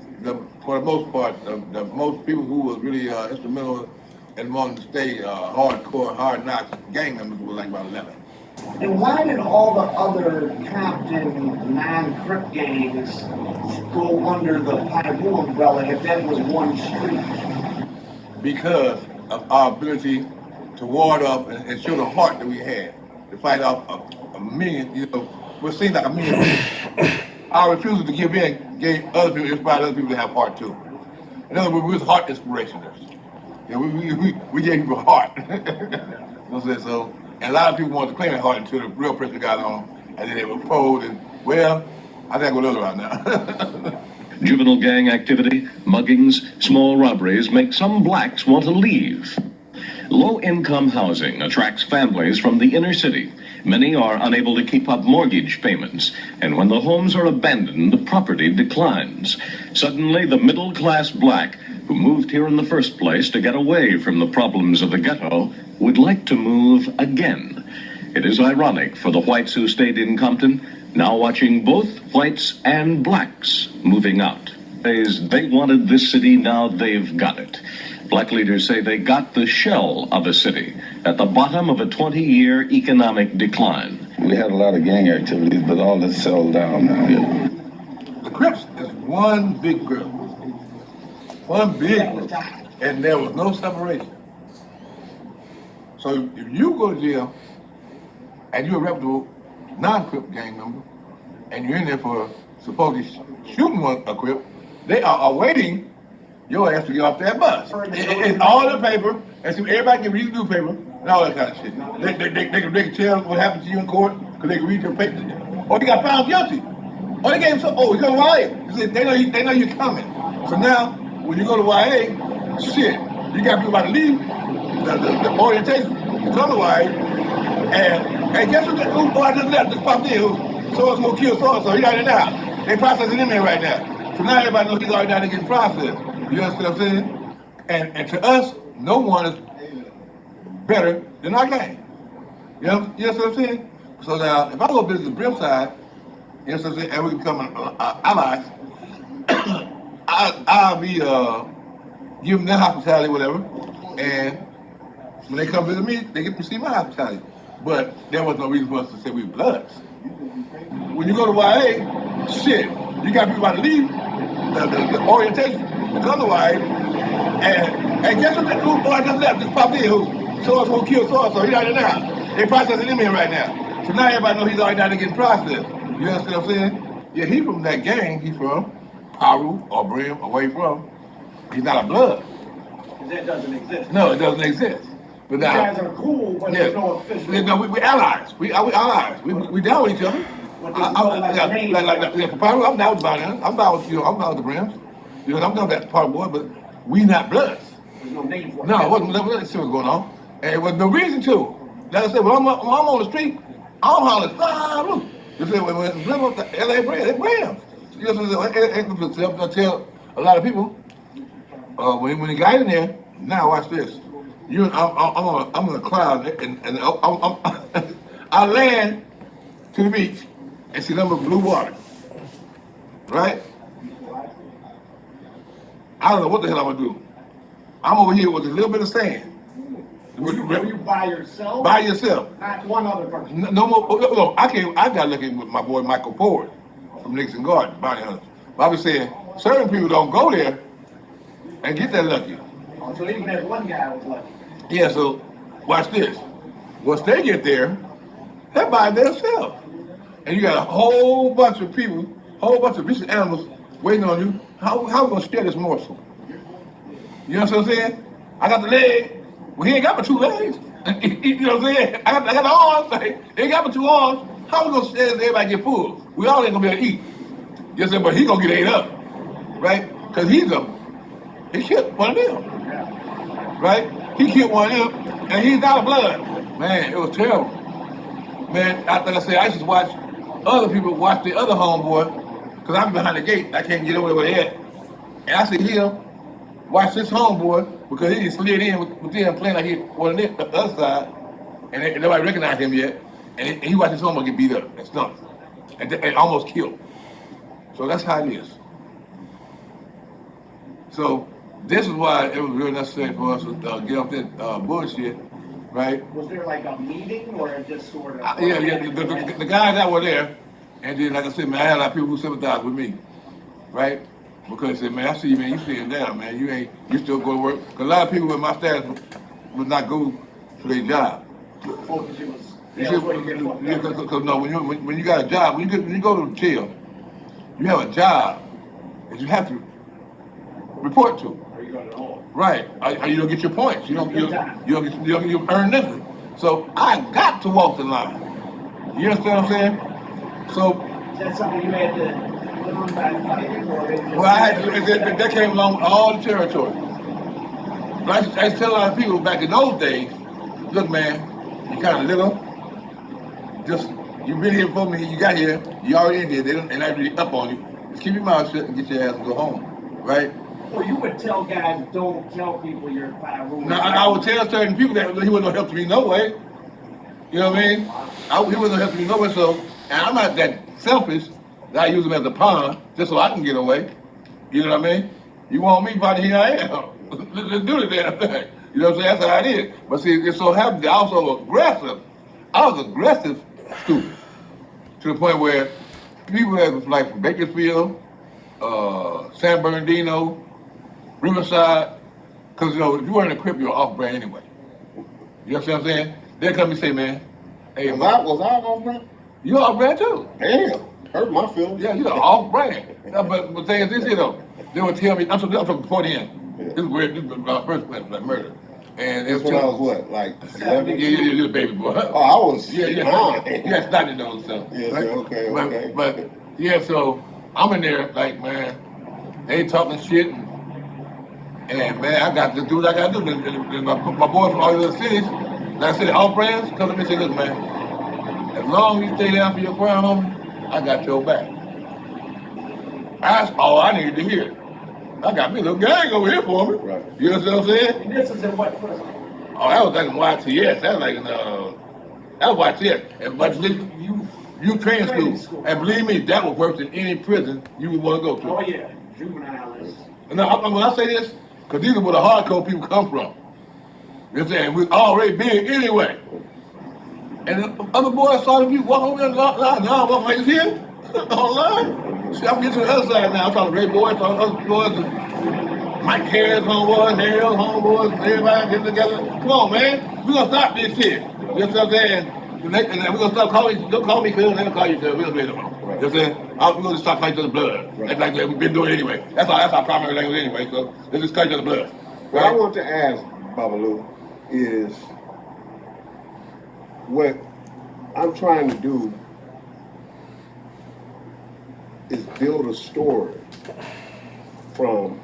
for the most part, the most people who was really instrumental and wanted to stay hardcore, hard knocks gang members were like about 11. And why did all the other Compton non-Crip gangs go under the Piru umbrella if that was one street? Because of our ability to ward up and show the heart that we had to fight off a million, what seemed like a million people. Our refusal to give in gave other people, inspired other people to have heart too. In other words, we was heart inspirationers. We gave people heart. You know what I'm saying? So, and a lot of people wanted to claim that heart until the real person got on, and then they were pulled, and well, I think we're a little right now. Juvenile gang activity, muggings, small robberies make some blacks want to leave. Low-income housing attracts families from the inner city. Many are unable to keep up mortgage payments, and when the homes are abandoned, the property declines. Suddenly, the middle-class black, who moved here in the first place to get away from the problems of the ghetto, would like to move again. It is ironic for the whites who stayed in Compton, now watching both whites and blacks moving out. They wanted this city, now they've got it. Black leaders say they got the shell of a city at the bottom of a 20-year economic decline. We had a lot of gang activities, but all that's settled down now. The Crips is one big group. One big group. And there was no separation. So if you go to jail and you're a reputable non-Crip gang member and you're in there for supposedly shooting a Crip, they are awaiting your ass to get off that bus. It's all in the paper, and so everybody can read the newspaper and all that kind of shit. They can tell what happened to you in court because they can read your paper. Or you got found guilty. Oh, they gave him oh, you go to YA. He said, they know you're coming. So now, when you go to YA, shit, you got people about to leave the orientation to come to YA. And guess what? Oh, I just left. Just popped in. So-and-so gonna kill so-and-so. He got it now. They processing him in right now. So now everybody knows he's already down to get processed. You understand what I'm saying? And to us, no one is better than our gang. You know what I'm saying? So now, if I go visit the Brimside, you know what I'm saying, and we become allies, I'll be giving them hospitality, whatever, and when they come visit me, they get to see my hospitality. But there was no reason for us to say we were bloods. When you go to YA, shit, you got people about to leave the orientation to come to YA, and guess what? Oh, I just left. Just popped in. So-and-so gonna kill so-and-so. He got it now. They processing him in right now. So now everybody knows he's already down to get processed. You understand what I'm saying? Yeah, he from that gang. He's from Paru or Brim or where he from. He's not a blood. That doesn't exist. No, it doesn't exist. But you now, guys are cool, but there's no official. No, we allies. We allies. We down with each other. For Paru, I'm down with Biden. I'm down with I'm down with the Brims. You know, I'm down with that part boy, but we not bloods. There's no name for it. No, it wasn't. Let's see what's going on. And it was no reason to. Like I said, when I'm on the street, I'm hollering, look. You see, when Brim up the LA Brims, they're Brims. You know what I'm saying? I tell a lot of people, when the guy in there, now watch this. I'm in a cloud, and I land to the beach and see nothing but blue water, right? I don't know what the hell I'm gonna do. I'm over here with a little bit of sand. Were you by yourself? By yourself. Not one other person. No more. No, I got lucky with my boy Michael Ford from Nixon Garden, Bounty Hunters. But I was saying, certain people don't go there and get that lucky. Oh, so even that one guy was lucky. Yeah, so watch this. Once they get there, they're by themselves. And you got a whole bunch of people, whole bunch of vicious animals waiting on you. How we gonna share this morsel? You know what I'm saying? I got the leg. Well, he ain't got my two legs. You know what I'm saying? I got the arms. He ain't got my two arms. How we gonna share this? Everybody get full? We all ain't gonna be able to eat. You know what I'm saying? But he gonna get ate up, right? Because he killed one of them, right? He killed one of them, and he's out of blood. Man, it was terrible. Man, like I said, I used to watch other people watch the other homeboy, because I'm behind the gate. I can't get over where they at. And I see him watch this homeboy, because he just slid in with them playing like he was on the other side, and nobody recognized him yet. And he watched his homeboy get beat up and stumped, and almost killed. So that's how it is. So this is why it was real necessary for us to get off that bullshit, right? Was there like a meeting or just sort of? Yeah. The guys that were there, and then like I said, man, I had a lot of people who sympathized with me, right? Because they said, man, I see you, man, you sitting down, man. You still go to work. Because a lot of people with my status would not go to their job. Oh, because it was. Because no, when you got a job, when you go to jail, you have a job that you have to report to. Or you go to home. Right. Or you don't get your points. You don't earn nothing. So I got to walk the line. You understand what I'm saying? So. Is that something you had to learn by fighting, or? Well, I had to. That came along with all the territory. But I used to tell a lot of people back in those days, look, man, you kind of little. Just you've been here before me. You got here. You already in here. They don't, and I really up on you. Just keep your mouth shut and get your ass and go home. Right? Well, you would tell guys, don't tell people you're Pereira. No, I would tell certain people that he wasn't no help to me no way. You know what I mean? He wasn't no help to me no way. So, and I'm not that selfish that I use him as a pawn just so I can get away. You know what I mean? You want me, buddy? Here I am. Let's do the damn thing. You know what I'm saying? That's how it is. But see, it so happened that I was so aggressive. I was aggressive, stupid, to the point where people that was like from Bakersfield, San Bernardino, Riverside, because you know, if you weren't in a crib, you're off-brand anyway. You know what I'm saying? They'll come and say, man, hey, was I off-brand? You're off-brand too. Damn, hurt my feelings. Yeah, you're off-brand. But the thing is this, you know, they would tell me, I'm talking before the end. Yeah. This is weird, this is my first plan, like murder. And that's when I was what, like 11? Yeah, you're a baby boy. Oh, I was yeah, started those stuff. Yeah, right? okay. But Yeah, so I'm in there like, man, they talking shit, and man, I got to do what I got to do. And my boys from all the other cities, like I said, all brands, come to me and say, look, man, as long as you stay down for your crown, homie, I got your back. That's all I needed to hear. I got me a little gang over here for me. Right. You know what I'm saying? And this is in what prison? Oh, that was like in YTS. That was like in that was YTS. And but you training school. And believe me, that was worse than any prison you would want to go to. Oh yeah, juveniles. No, when I say this, because these are where the hardcore people come from. You know what I'm saying? We're already big anyway. And the other boys saw them, you walk over there, now I'm walking like this here, online. See, I'm getting to the other side now. I'm talking to great boys, talking to other boys, Mike Harris, homeboys, Dale, homeboys, everybody getting together. Come on, man. We're going to stop this shit. You know what I'm saying? And we're going to stop calling, don't call me cuz, they'll call you cuz. We don't do it no more. You know what I'm saying? We're going to stop calling each other blood. Right. Like we've been doing it anyway. That's our primary language anyway, so let's just call each other blood. What I want to ask, Babalu, is what I'm trying to do is build a story from,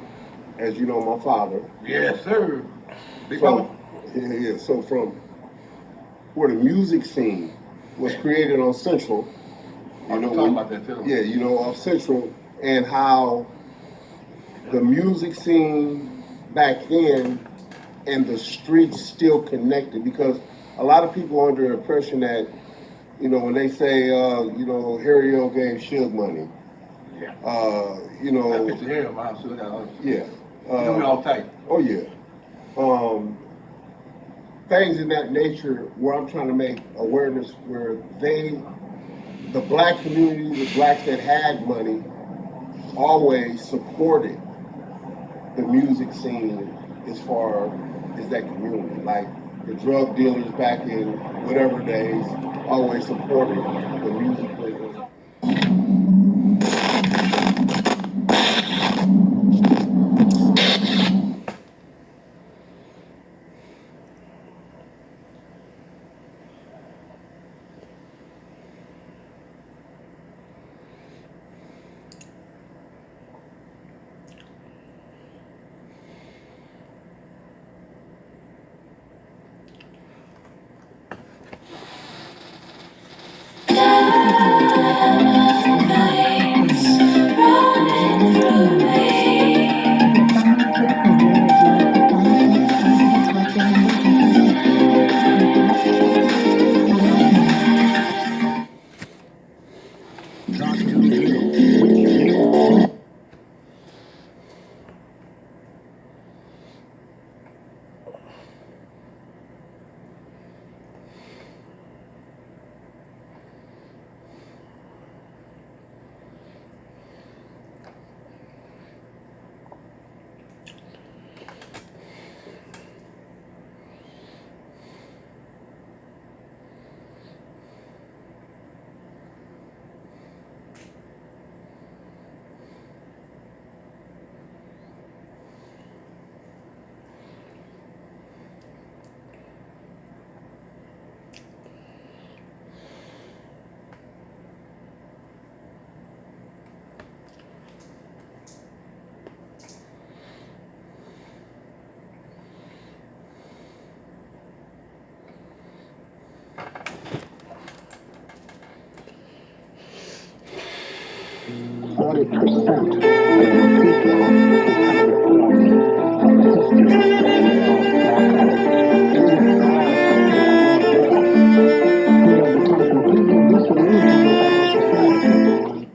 as you know, my father. Yes, sir. So from where the music scene was created on Central. You know, talking about that too. Yeah, you know, on Central, and how the music scene back then and the streets still connected, because a lot of people are under the impression that, you know, when they say, you know, Harry O gave Suge money. Yeah. You know. I picture Harry on my house, so I got all this. Yeah. You know, we all tight. Oh yeah. Things in that nature where I'm trying to make awareness where the black community, the blacks that had money, always supported the music scene as far as that community. Like the drug dealers back in whatever days always supported the music business.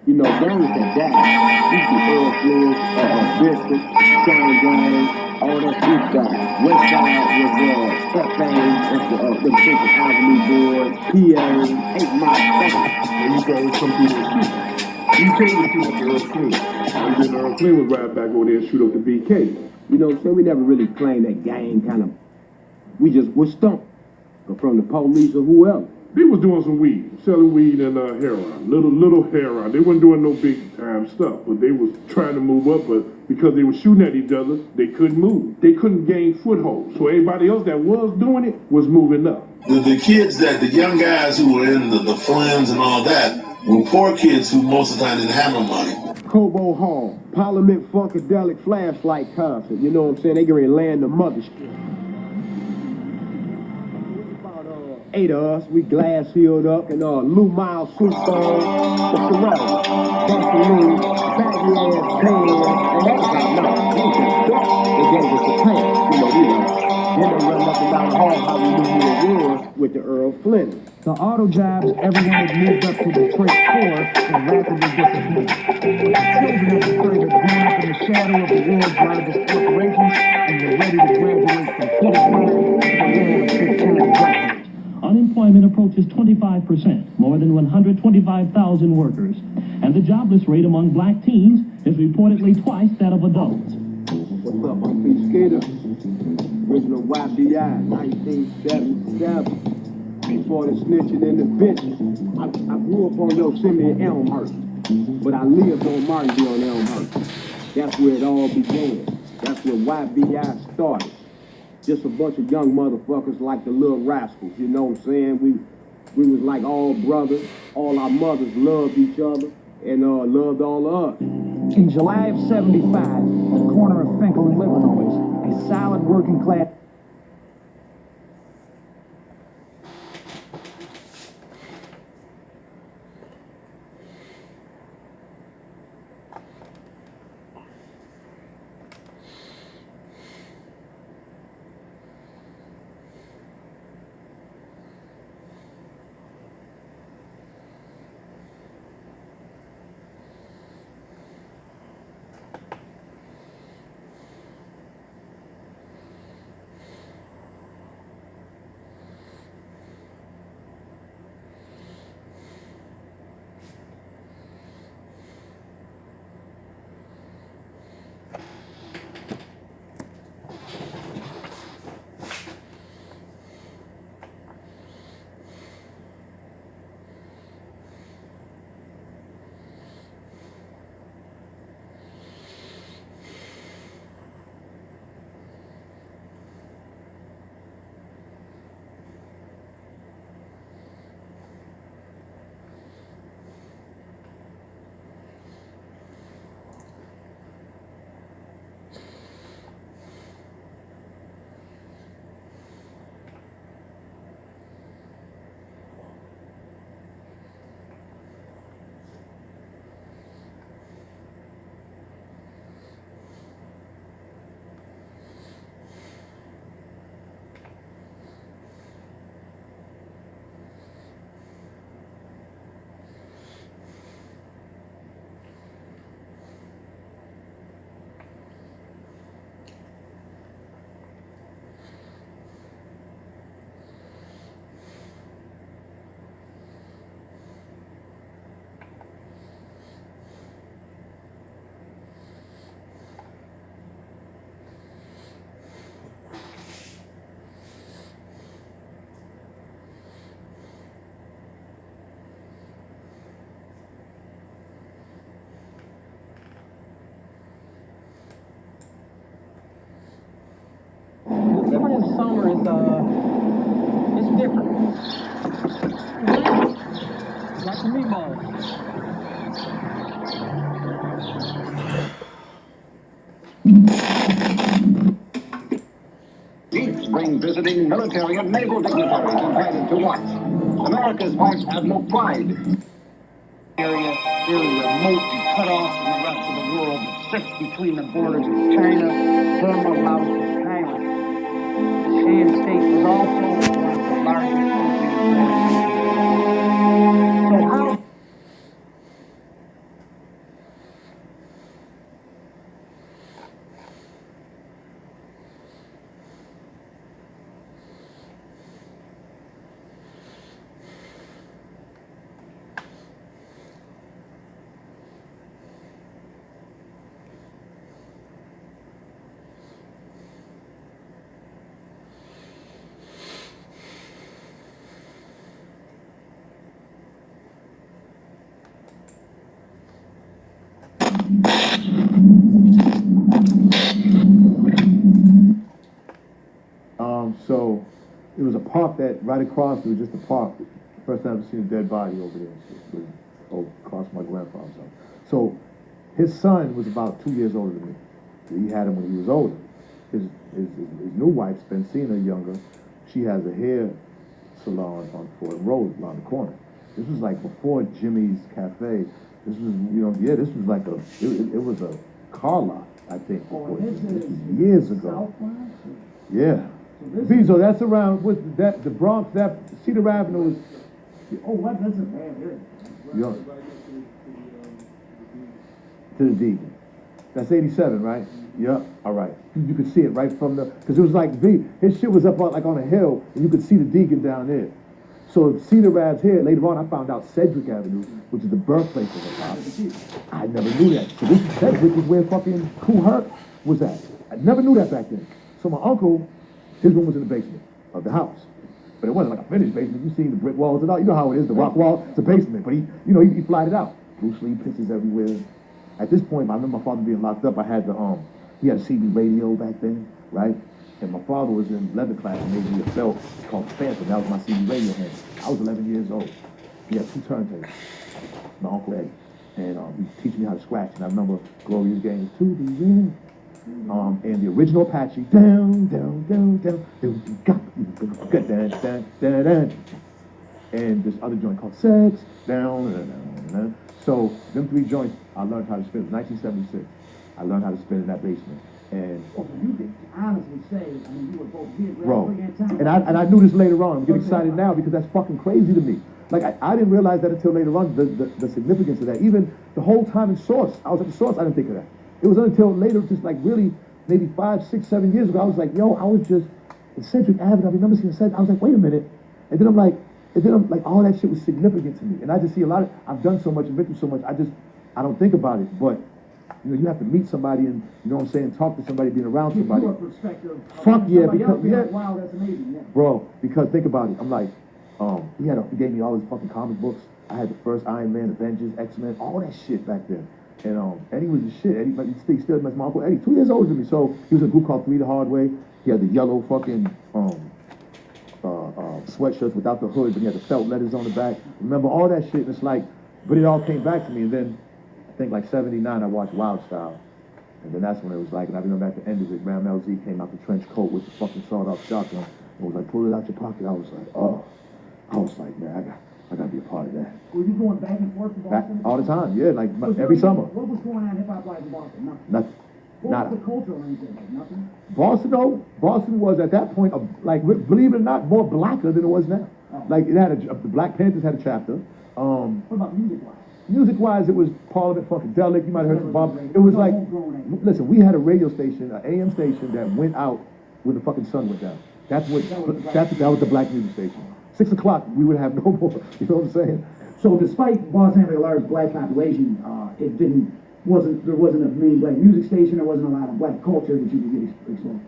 You know, gangs that die. You see Earl Flynn, Biscuit, Shine Gang, all that East Side. West Side was FA, the Central Avenue Boys, PA, 8 Mile. And you guys come through the street. You came to shoot up Earl Flynn. And then Earl Flynn would ride back over there and shoot up the BK. You know, so we never really claimed that gang kind of, we just was stumped from the police or whoever. They was doing some weed, selling weed and heroin, little heroin. They wasn't doing no big time stuff, but they was trying to move up, but because they were shooting at each other, they couldn't move. They couldn't gain foothold. So everybody else that was doing it was moving up. The kids the young guys who were in the Flynn's and all that, With poor kids who most of the time didn't have no money. Cobo Hall, Parliament Funkadelic Flashlight Concert. You know what I'm saying? They get ready to land the mothership. About 8 of us, we glass heeled up and Lou Miles suit on, the Pereira, Buffalo, baggy ass pants, and that was out now. We was just ducks. They gave us the pants, you know, Then they run up and down the hall how we knew who it was with the Earl Flynn. The auto jobs everyone had moved up to Detroit for was rapidly disappearing. But the children of Detroit had grown up in the shadow of the world's largest corporations and were ready to graduate from Pittsburgh to the land of big-time executives. Unemployment approaches 25%, more than 125,000 workers. And the jobless rate among black teens is reportedly twice that of adults. What's up, I'm Pete Skater, original YBI, 1977. Before the snitching and the bitches. I grew up on Yosemite and Elmhurst, but I lived on Martinville and Elmhurst. That's where it all began. That's where YBI started. Just a bunch of young motherfuckers like the Little Rascals, you know what I'm saying? We was like all brothers. All our mothers loved each other and loved all of us. In July of 75, at the corner of Finkel and Livernois, a solid working class Different in summer is it's different. Got some meatballs. Each bring visiting military and naval dignitaries invited to watch. America's white admiral pride. Area very remote and cut off from the rest of the world that sits between the borders of China, Burma, Laos, and Thailand. The Shan State was also one of the largest opium importers. So how So it was a park that right across, it was just a park. First time I've seen a dead body over there. across my grandfather's house. So his son was about 2 years older than me. He had him when he was older. His new wife's been seeing her younger. She has a hair salon on Fordham Road around the corner. This was like before Jimmy's Cafe. This was, this was like it was a car lot, I think. This is years ago. Yeah. So that's around the Bronx, that Cedar Avenue is. Oh, what does it have? Yeah. To the Deacon. That's 87, right? Yeah. All right. You could see it right from because it was like his shit was up like on a hill, and you could see the Deacon down there. So Cedar Avenue here. Later on, I found out Cedric Avenue, which is the birthplace of hip hop. I never knew that. So this Cedric is where fucking Kool Herc was at. I never knew that back then. So my uncle, his room was in the basement of the house. But it wasn't like a finished basement. You see the brick walls and all. You know how it is, the rock wall. It's a basement. But he flied it out. Bruce Lee pisses everywhere. At this point, I remember my father being locked up. I had he had a CB radio back then, right? And my father was in leather class and made me a belt called Phantom. That was my CB radio hand. I was 11 years old. He had 2 turntables. My Uncle Eddie. And he teach me how to scratch. And I remember Gloria's Game to the end. And the original Apache, down, down, down, down, and this other joint called Sex, down, down, down. So them 3 joints, I learned how to spin. 1976, I learned how to spin in that basement. And you could honestly say, you were both here, bro, and I knew this later on. I'm getting excited now because that's fucking crazy to me. Like I didn't realize that until later on, the significance of that. Even the whole time in Source, I was at the Source, I didn't think of that. It was until later, just like really, maybe 5, 6, 7 years ago, I was like, yo, I was just in Cedric Avenue. I remember seeing Cedric. I was like, wait a minute. And then I'm like, all that shit was significant to me. And I just see I've done so much and been through so much. I don't think about it. But, you have to meet somebody and, talk to somebody, being around somebody. Your perspective. Fuck yeah, because, wow, that's amazing. Yeah. Bro, because think about it. I'm like, he gave me all his fucking comic books. I had the first Iron Man, Avengers, X-Men, all that shit back then. And Eddie was the shit. Eddie, he still my uncle Eddie, 2 years older than me. So he was in a group called 3 the Hard Way. He had the yellow fucking sweatshirts without the hood, but he had the felt letters on the back. Remember all that shit? And it's like, but it all came back to me. And then I think like 79, I watched Wild Style. And then that's when it was like, and I remember at the end of it, Ram LZ came out the trench coat with the fucking sawed-off shotgun. And was like, pull it out your pocket. I was like, oh. I was like, man, I gotta be a part of that. Were you going back and forth to Boston? All the time, yeah, like every summer. What was going on hip-hop-wise in Boston? Nothing. What was the cultural anything like? Nothing? Boston was at that point, believe it or not, more blacker than it was now. Oh. Like it had the Black Panthers had a chapter. What about music-wise? Music-wise, it was Parliament Funkadelic. You might have heard from Bob. It was like, listen, we had a radio station, an AM station that went out when the fucking sun went down. That was the black music station. 6 o'clock, we would have no more. You know what I'm saying? So despite Boston having a large black population, there wasn't a main black music station. There wasn't a lot of black culture that you could get exposed.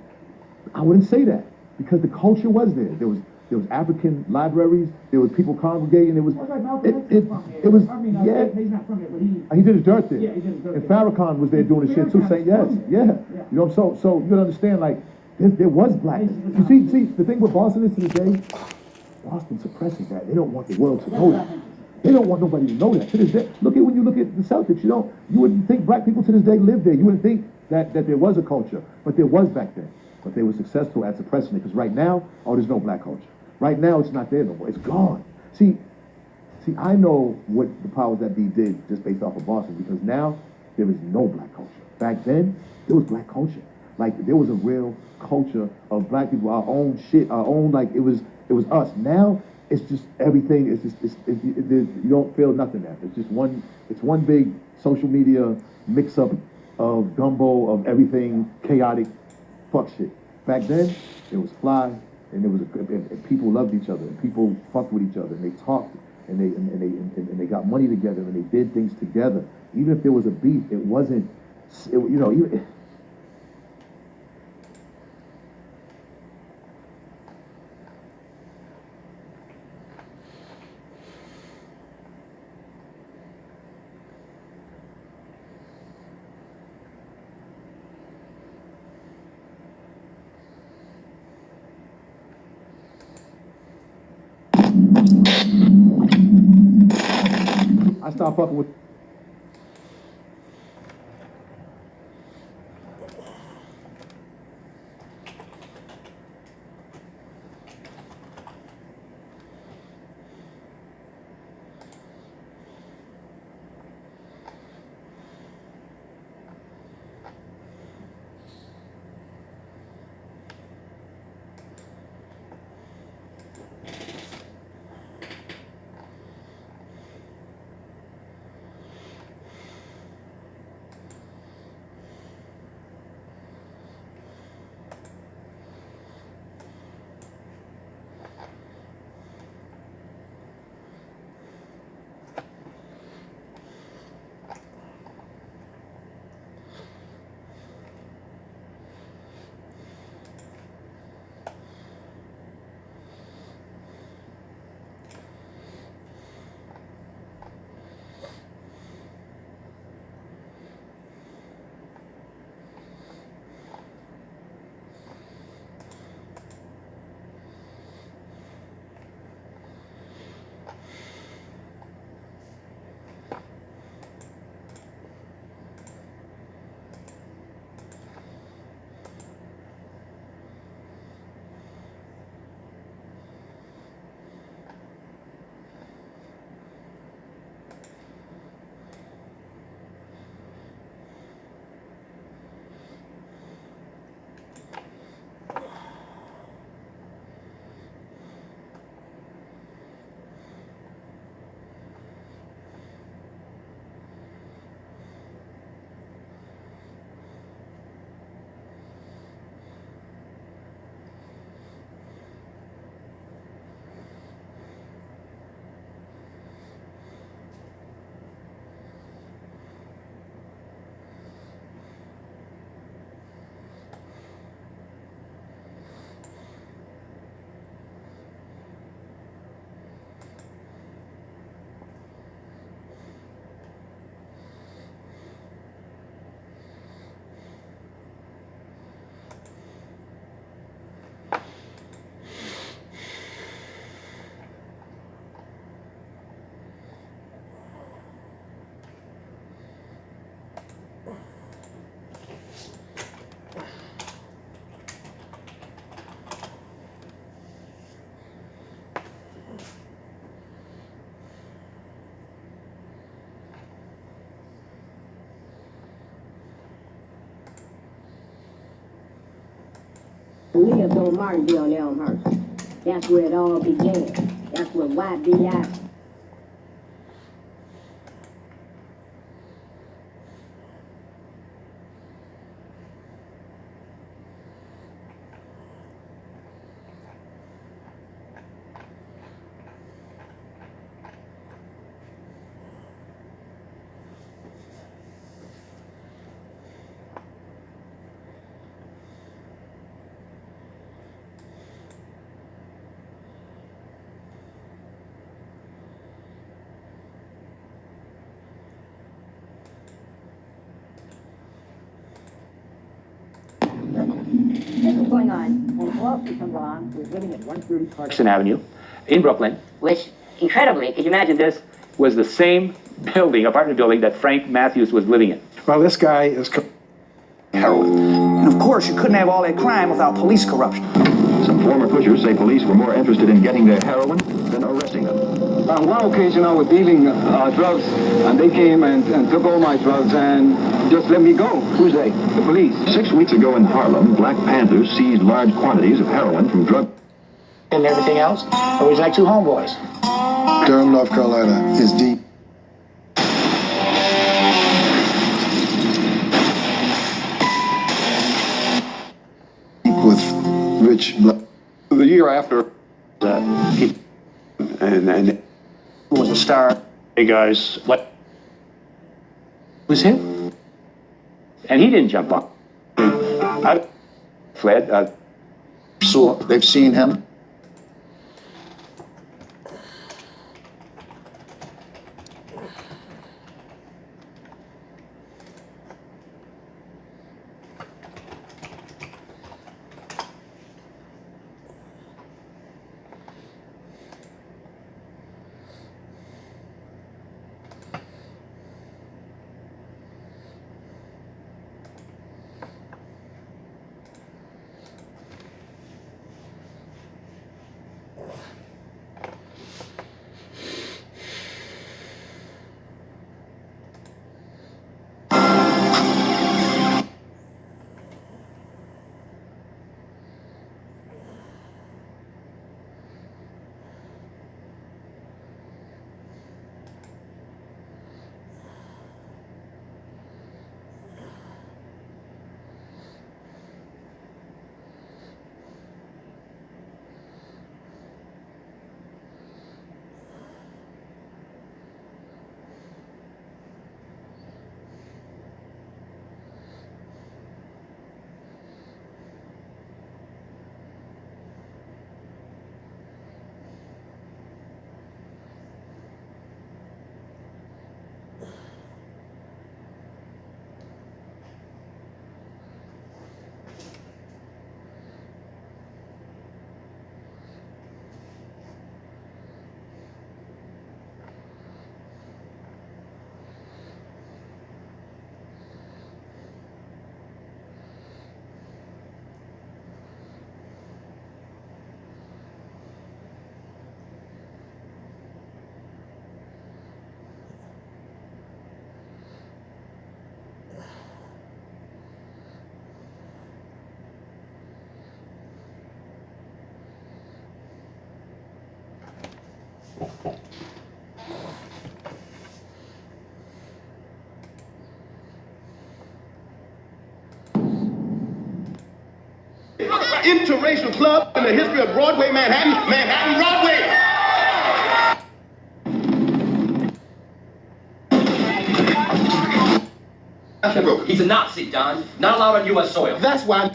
I wouldn't say that because the culture was there. There was African libraries. There was people congregating. It was. He's not from here, but he did his dirt there. Yeah, he did his dirt. And Farrakhan was there doing his shit too, saying yes, yeah. You know, so you gotta understand, like there was blackness. You see, the thing with Boston is to this day, Boston suppresses that. They don't want the world to know that. They don't want nobody to know that. To this day, when you look at the Celtics, you wouldn't think black people to this day live there. You wouldn't think that there was a culture, but there was back then. But they were successful at suppressing it because right now, there's no black culture. Right now, it's not there no more. It's gone. See, I know what the powers that be did just based off of Boston because now there is no black culture. Back then, there was black culture. Like there was a real culture of black people, our own shit, our own like it was us. Now it's just everything. You don't feel nothing there. It's just one big social media mix up of gumbo of everything chaotic, fuck shit. Back then, it was fly. And and people loved each other, and people fucked with each other, and they talked, and they got money together, and they did things together. Even if there was a beef, it wasn't, I stop fucking with. Lived on Martinville and Elmhurst. That's where it all began. That's where YBI. This was going on when Walter comes along, who was living at 130 Clarkson Avenue in Brooklyn, which, incredibly, could you imagine this, was the same building, apartment building, that Frank Matthews was living in. Well, this guy is heroin. And of course, you couldn't have all that crime without police corruption. Some former pushers say police were more interested in getting their heroin than arresting them. On one occasion, I was dealing drugs, and they came and took all my drugs and just let me go. Who's they? The police. 6 weeks ago in Harlem, Black Panthers seized large quantities of heroin from drug... And everything else, it was like two homeboys. Durham, North Carolina is deep. With rich black. The year after, and was a star. Hey guys, what was him? And he didn't jump on. I fled. So they've seen him. Interracial club in the history of Broadway, Manhattan, Broadway. He's a Nazi, Don. Not allowed on U.S. soil. That's why.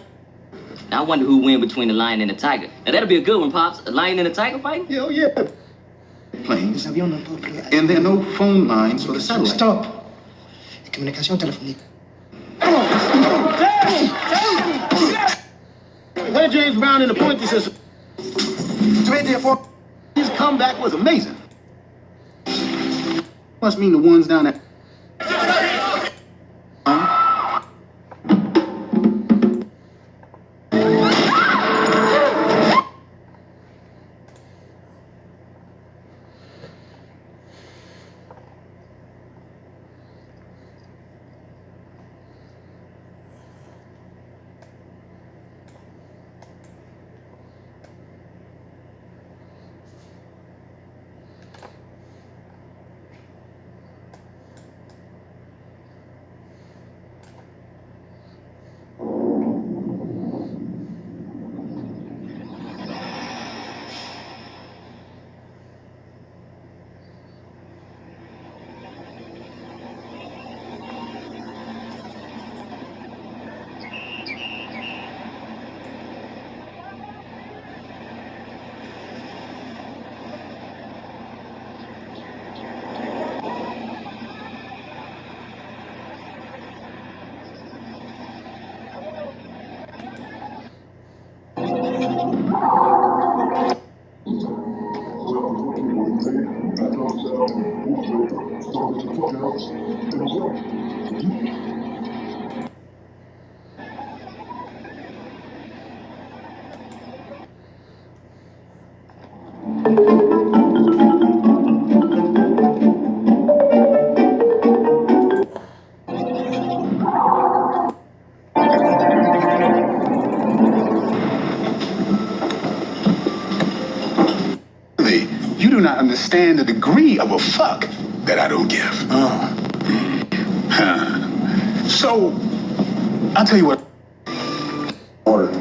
Now I wonder who win between the lion and the tiger. Now that'll be a good one, Pops. A lion and a tiger fight? Hell yeah. Planes, and there are no phone lines for the satellite. Stop. Comunicación telefónica. Where James Brown in the Pointer system? His comeback was amazing. Must mean the ones down there. You do not understand the degree of a fuck that I don't give. So, I'll tell you what. Order.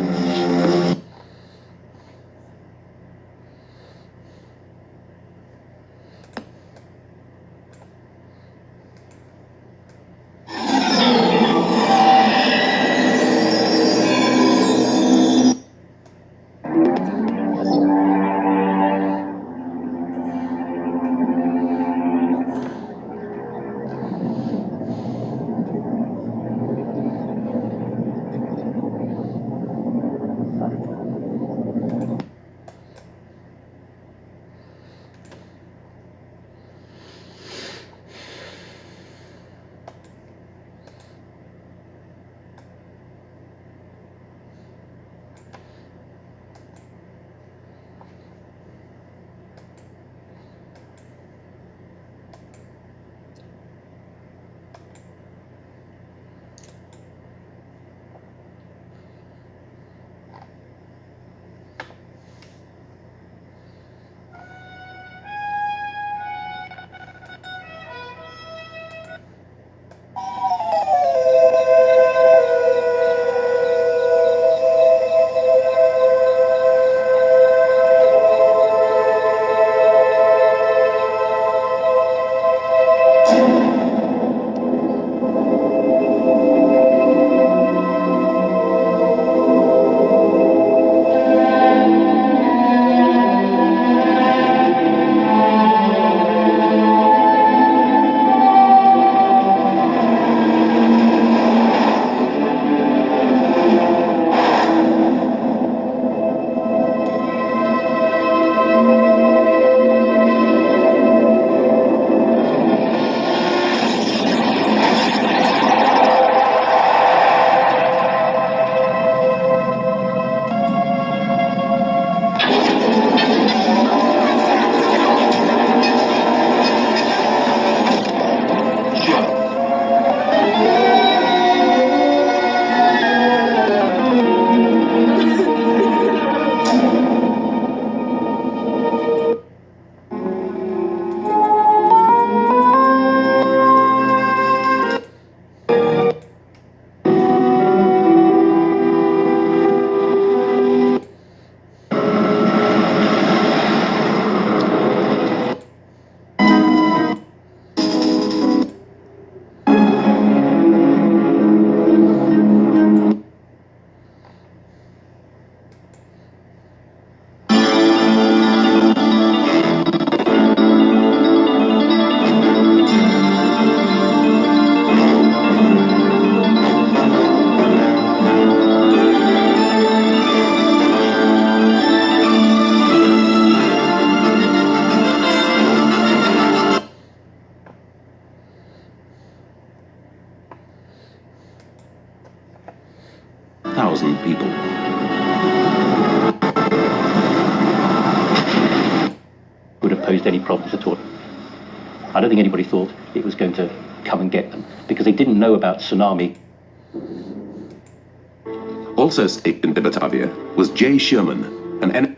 don't think anybody thought it was going to come and get them because they didn't know about tsunami. Also stationed in Batavia was Jay Sherman, an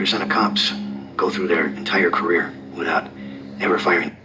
% of cops go through their entire career without ever firing.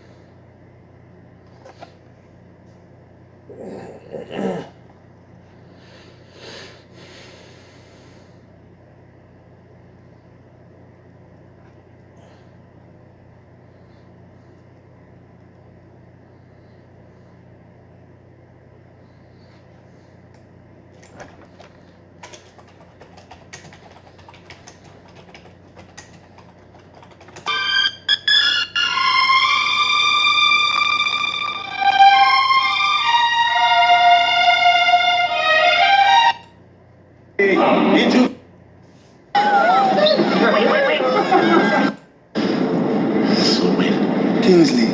Kingsley,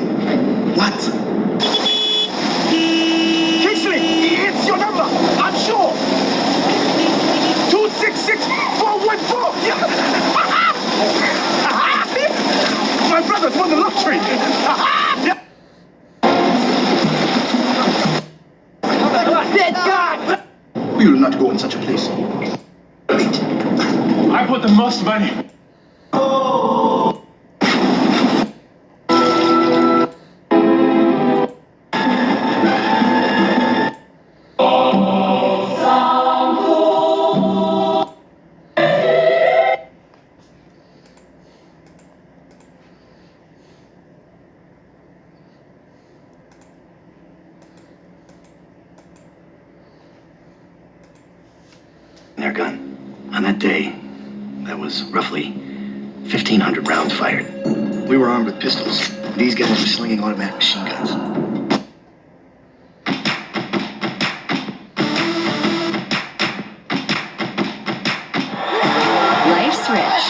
what? Kingsley, it's your number, I'm sure. 266-414. My brother's won the lottery. Dead God! We will not go in such a place. Wait. I put the most money. Their gun. On that day, there was roughly 1,500 rounds fired. We were armed with pistols. These guys were slinging automatic machine guns. Life's rich.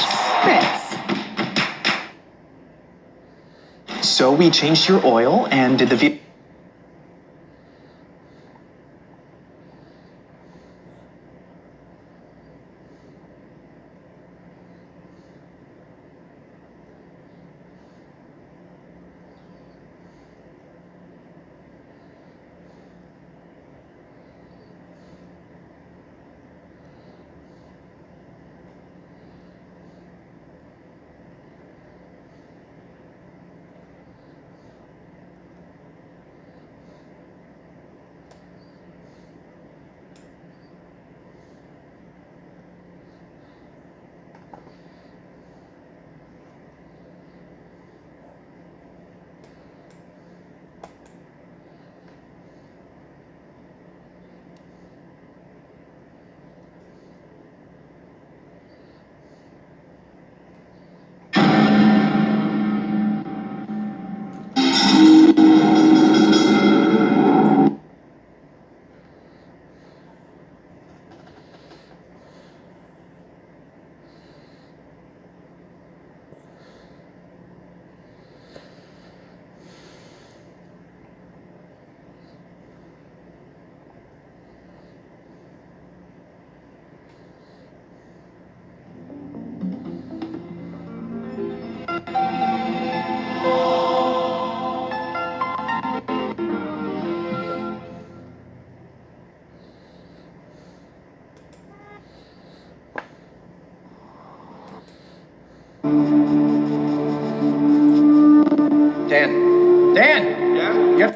Fritz. So we changed your oil and did the Dan. Dan! Yeah? Yep.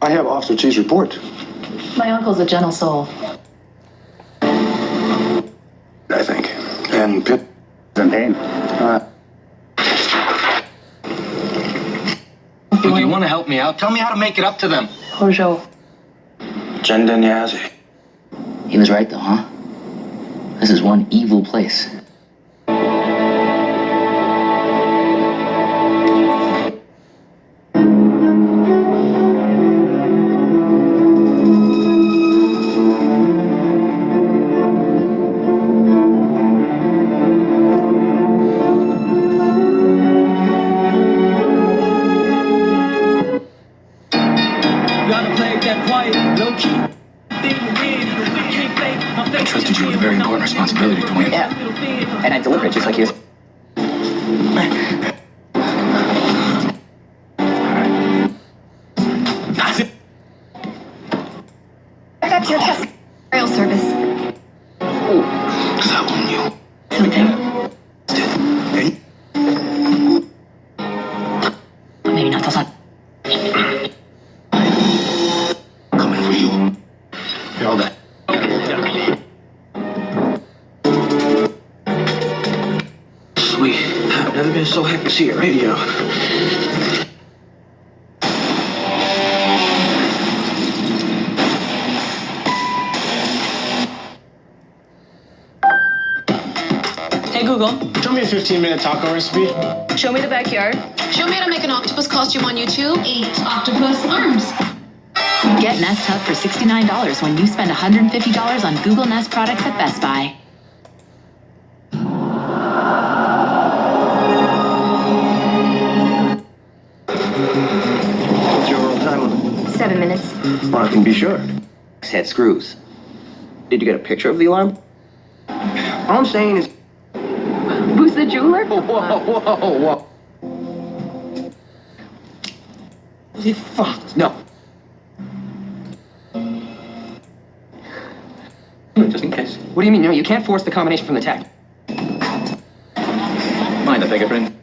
I have Officer Chi's report. My uncle's a gentle soul. I think. And Pip and Dane. If you want to help me out, tell me how to make it up to them. Bonjour. Jendenyazi. He was right, though, huh? This is one evil place. I trusted you with a very important responsibility, Dwayne. Yeah. And I delivered it just like you. Back to your test. Rail service. Because I own you. Something. Hey. Maybe not those on. Coming for you. Feel that. Sweet. I've never been so happy to see a radio. Hey Google, Show me a 15-minute taco recipe. show me the backyard. Show me how to make an octopus costume on YouTube. 8 octopus arms. Get Nest Hub for $69 when you spend $150 on Google Nest products at Best Buy. What's your roll time limit? 7 minutes. Well, I can be sure. Had screws. Did you get a picture of the alarm? All I'm saying is... Who's the jeweler? Whoa. You fucked. No. Just in case. What do you mean? No, you can't force the combination from the tag. Mind the fingerprint.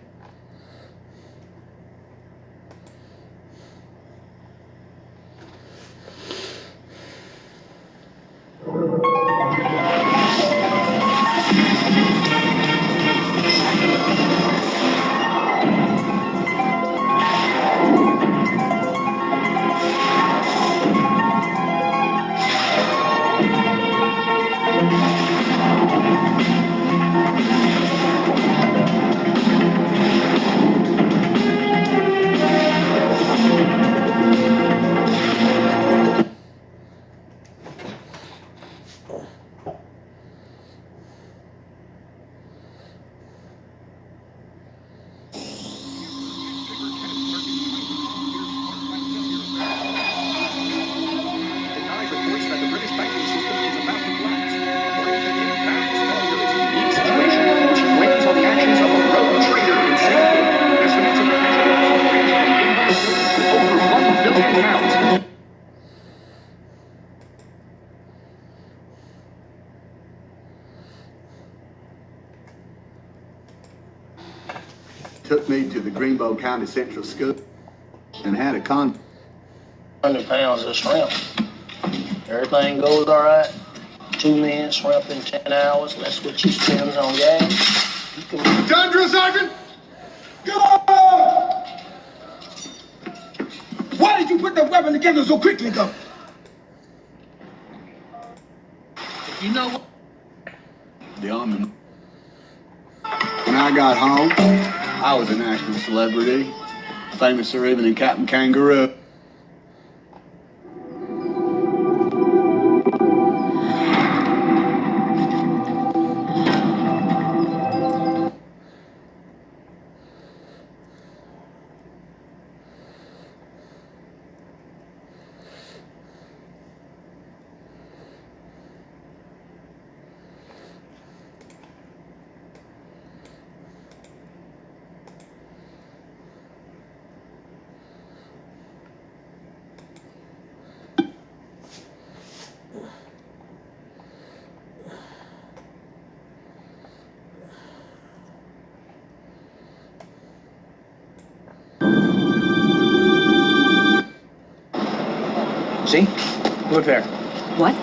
Took me to the Greenbow County Central School and had a 100 pounds of shrimp. Everything goes all right. 2 men shrimp in 10 hours. That's what you spend on gas. Done, Drill Sergeant? Go! Why did you put that weapon together so quickly, though? You know what? the Army. When I got home, I was a national celebrity, famouser even than Captain Kangaroo. See? Look there. What?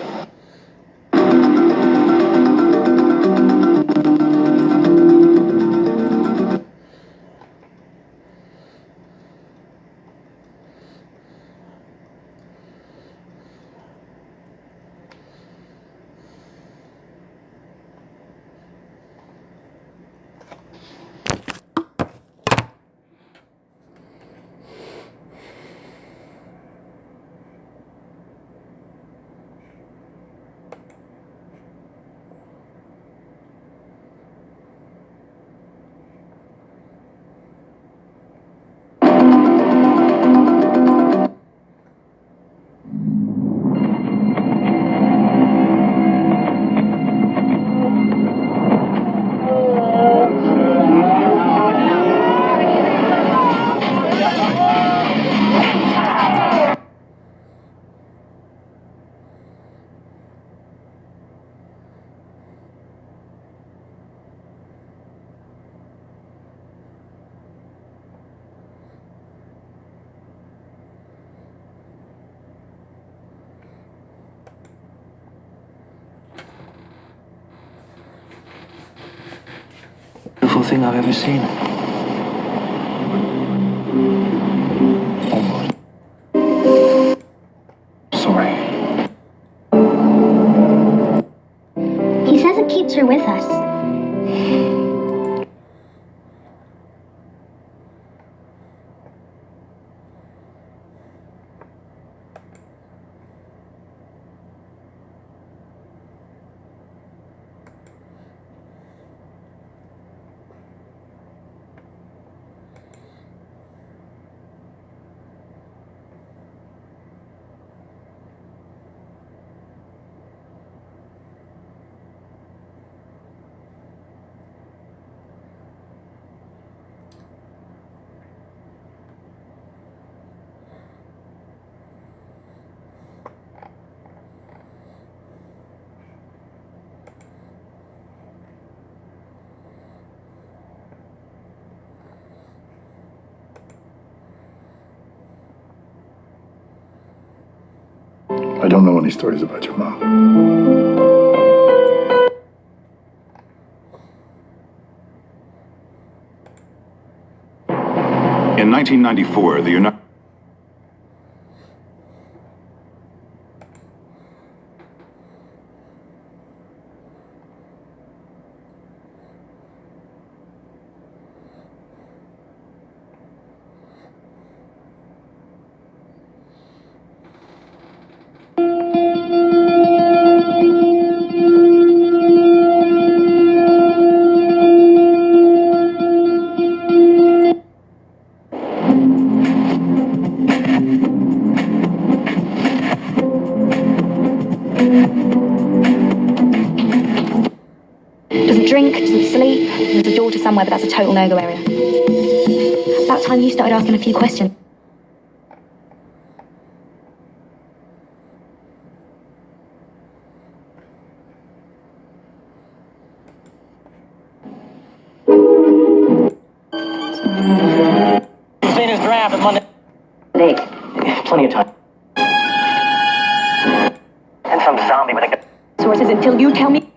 Beautiful thing I've ever seen. Sorry. He says it keeps her with us. I don't know any stories about your mom. In 1994, the United Doesn't drink, doesn't sleep. There's a daughter somewhere, but that's a total no-go area. About time you started asking a few questions. Seen his draft on Monday. Nick, plenty of time. And some zombie with a Sources until you tell me.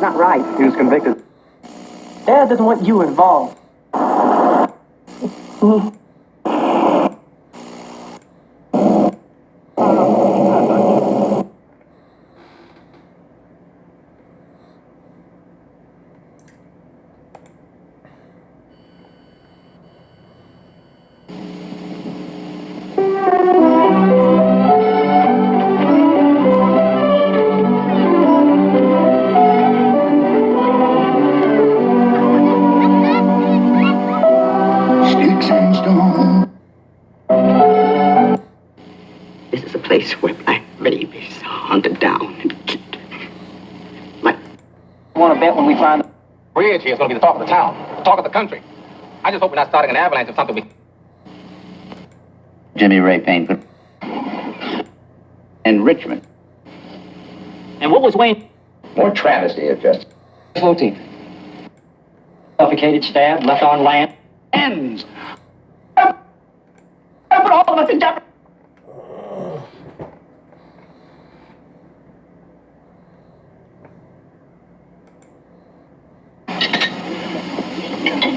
not right. He was convicted. Dad doesn't want you involved. Sticks and stones. This is a place where black babies are hunted down and killed. Like, I want to bet when we find the bridge here is going to be the talk of the town, the talk of the country. I just hope we're not starting an avalanche of something we... Jimmy Ray Payne put in Richmond. And what was Wayne? More travesty of justice. 14th. Suffocated, stabbed, left on land. Ends. put all of us in jeopardy.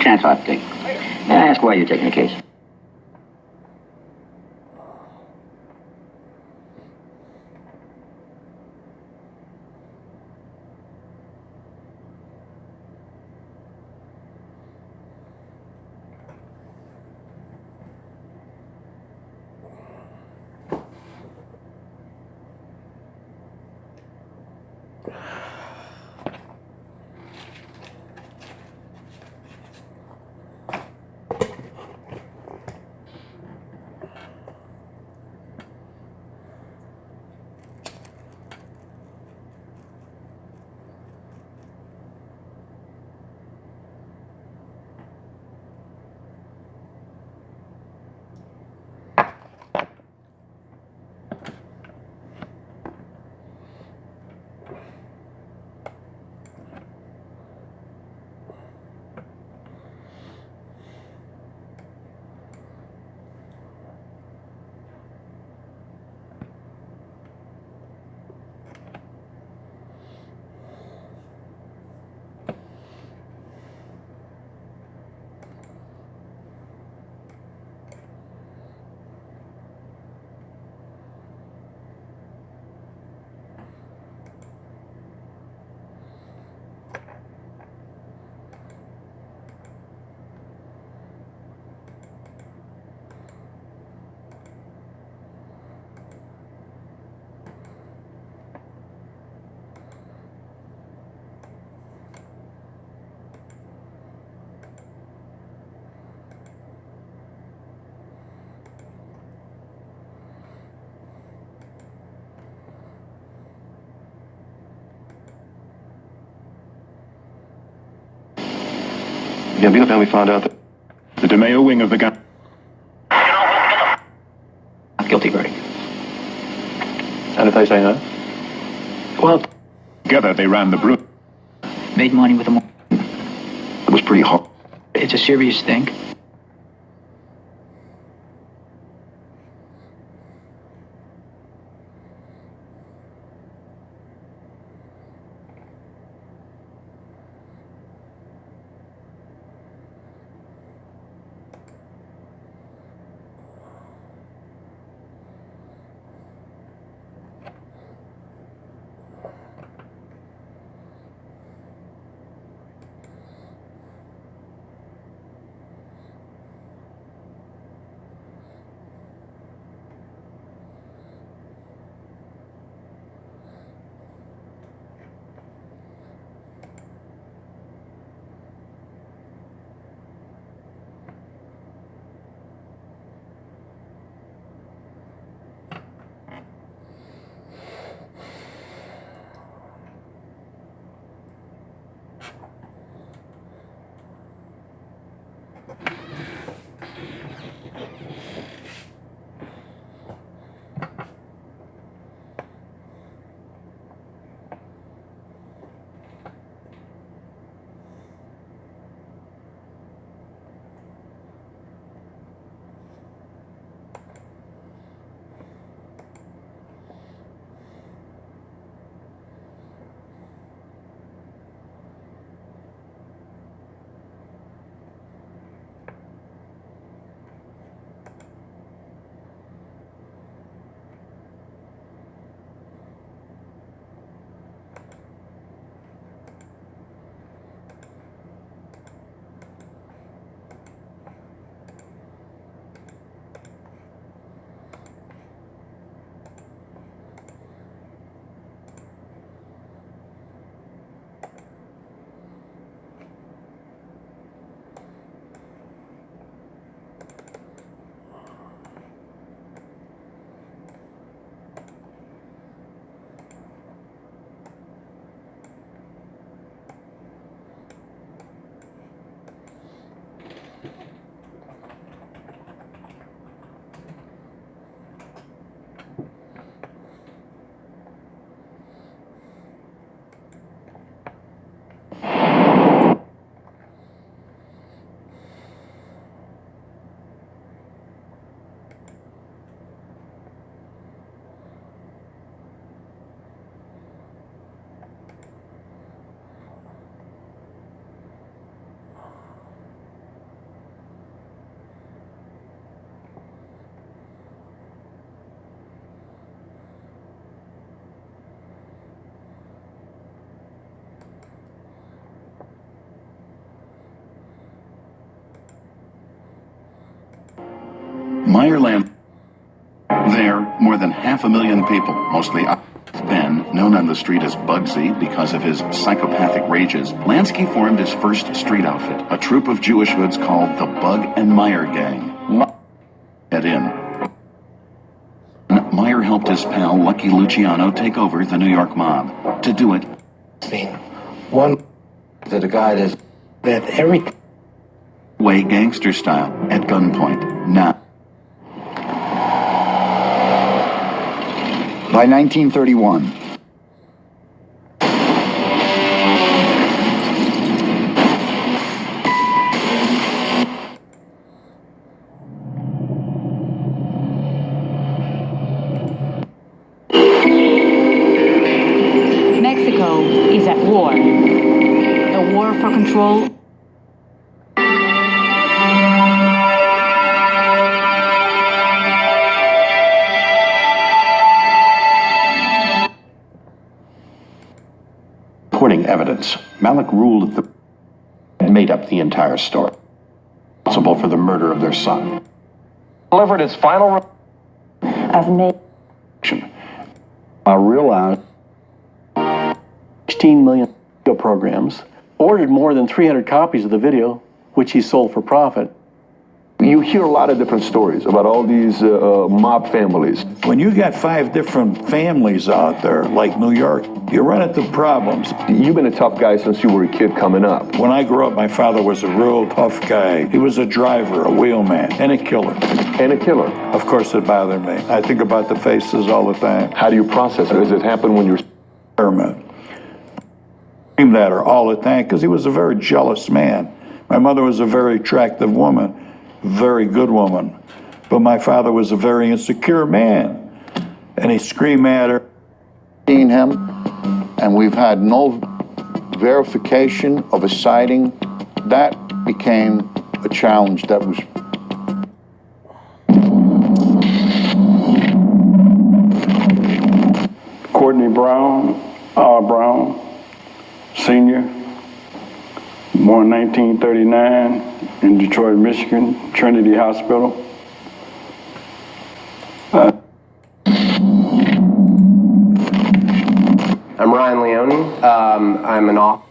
Chance I'll take. May I ask why you're taking the case? The Gambino family found out that the DeMeo wing of the gun. Guilty verdict. And if they say no? Well, Together they ran the brew. made money with them. It was pretty hot. It's a serious thing. Meyerland. There, more than 500,000 people, mostly Ben, known on the street as Bugsy because of his psychopathic rages, Lansky formed his first street outfit, a troupe of Jewish hoods called the Bug and Meyer Gang. Head in. Meyer helped his pal Lucky Luciano take over the New York mob. To do it, one that a guy that every way gangster style at gunpoint. Now. By 1931, Mexico is at war. A war for control. Reporting evidence, Malik ruled that the made up the entire story, responsible for the murder of their son. Delivered its final. I've made. I realized 16 million video programs, ordered more than 300 copies of the video, which he sold for profit. You hear a lot of different stories about all these mob families. When you got 5 different families out there, like New York, you run into problems. You've been a tough guy since you were a kid coming up. When I grew up, my father was a real tough guy. He was a driver, a wheelman, and a killer. And a killer? Of course it bothered me. I think about the faces all the time. How do you process it? Does it happen when you're... Screamed at her all the time because he was a very jealous man. My mother was a very attractive woman, very good woman. But my father was a very insecure man. And he screamed at her. Seen him, and we've had no verification of a sighting. That became a challenge that was... Courtney Brown, R. Brown, Senior, born 1939 in Detroit, Michigan, Trinity Hospital. I'm Ryan Leone. I'm an author.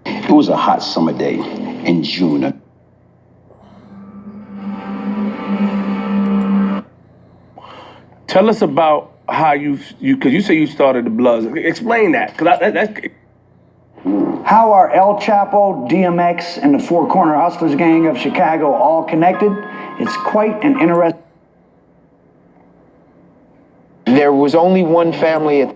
It was a hot summer day in June. Tell us about how you because you say you started the Bloods. Explain that, because that's... How are El Chapo, DMX, and the Four Corner Hustlers gang of Chicago all connected? It's quite an interesting... There was only one family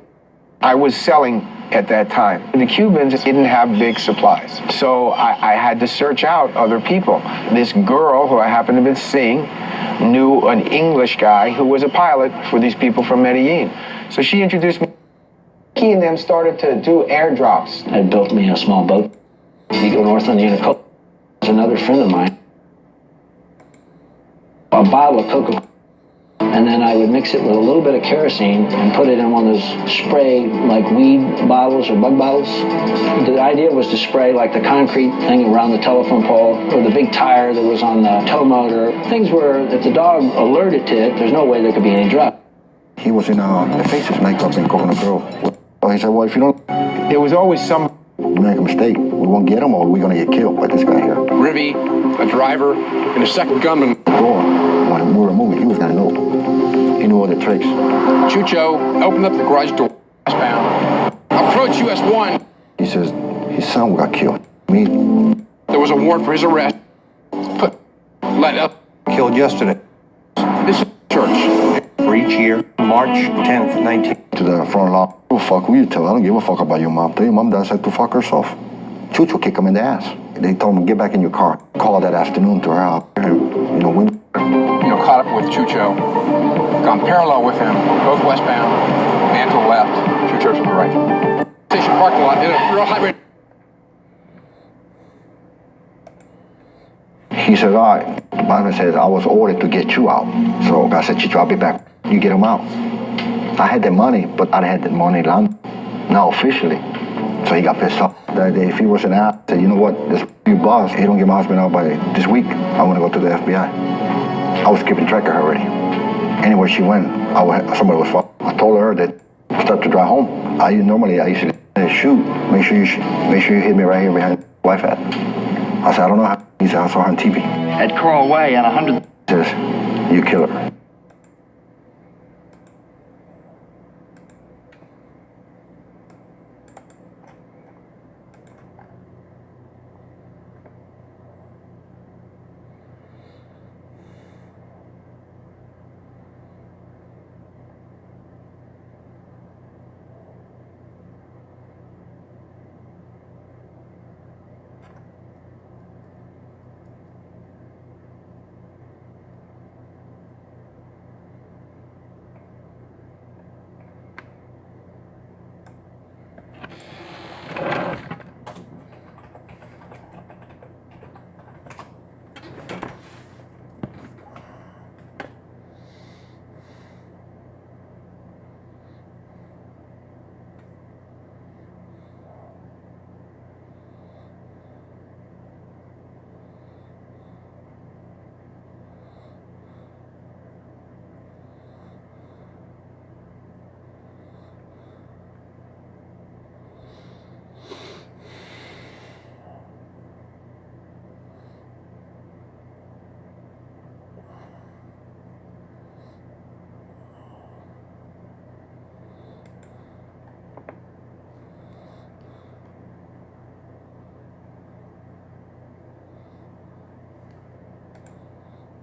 I was selling at that time. The Cubans didn't have big supplies, so I had to search out other people. This girl who I happened to be seeing knew an English guy who was a pilot for these people from Medellin. So she introduced me. He and them started to do airdrops. I built me a small boat. You go north on the inner coast. There's another friend of mine. A bottle of Coca-Cola. And then I would mix it with a little bit of kerosene and put it in one of those spray, like weed bottles or bug bottles. The idea was to spray like the concrete thing around the telephone pole or the big tire that was on the tow motor. Things where if the dog alerted to it, there's no way there could be any drug. He was in the Faces nightclub in Coconut Grove. He said, well, if you don't... There was always some... Make a mistake. We won't get him or we're going to get killed by this guy here. Rivy, a driver, and a second gunman. When we were moving, he was going to know. He knew all the tricks. Chucho opened up the garage door. Westbound. Approach US 1. He says, his son got killed. Me. There was a warrant for his arrest. Let up. Killed yesterday. This is church. For each year, March 10th, 19th. To the front lawn. Oh, fuck, who you tell? I don't give a fuck about your mom. Tell your mom decided to fuck herself. Chucho kicked him in the ass. They told him, get back in your car. Called that afternoon to her house. Caught up with Chucho. Gone parallel with him, both westbound. Man to the left, Chucho to the right. Station parking lot in a real high rate. He said, all right. The bossman said, I was ordered to get you out. So I said, Chicho, I'll be back. You get him out. I had the money, but I had the money long, not officially. So he got pissed off. That day, if he was an ass, he said, you know what, this new boss, he don't get my husband out by this week. I want to go to the FBI. I was keeping track of her already. Anywhere she went, somebody was following. I told her that start to drive home. I usually shoot. Make sure you hit me right here behind the wife at. I said, I don't know how. He said, I saw her on TV. At Coral Way on 100. He says, you kill her.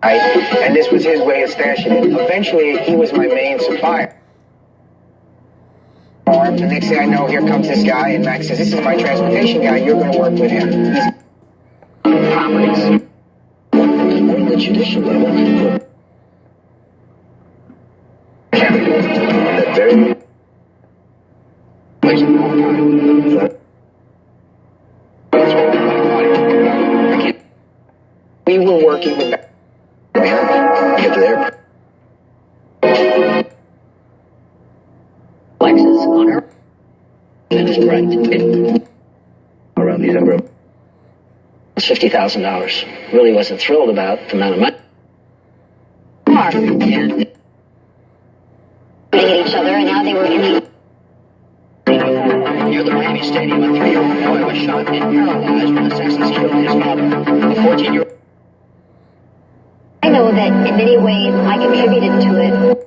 And this was his way of stashing it. Eventually, he was my main supplier. The next thing I know, here comes this guy, and Max says, this is my transportation guy, you're going to work with him. He's properties. On the judicial level, that very we were working with get to the airport. Lexus on her. That is correct. Around December. $50,000. Really wasn't thrilled about the amount of money. And At each other, and now they were in the near the Miami Stadium, a 3-year-old boy was shot and paralyzed when the Texans killed his father. A 14-year-old. I know that in many ways I contributed to it.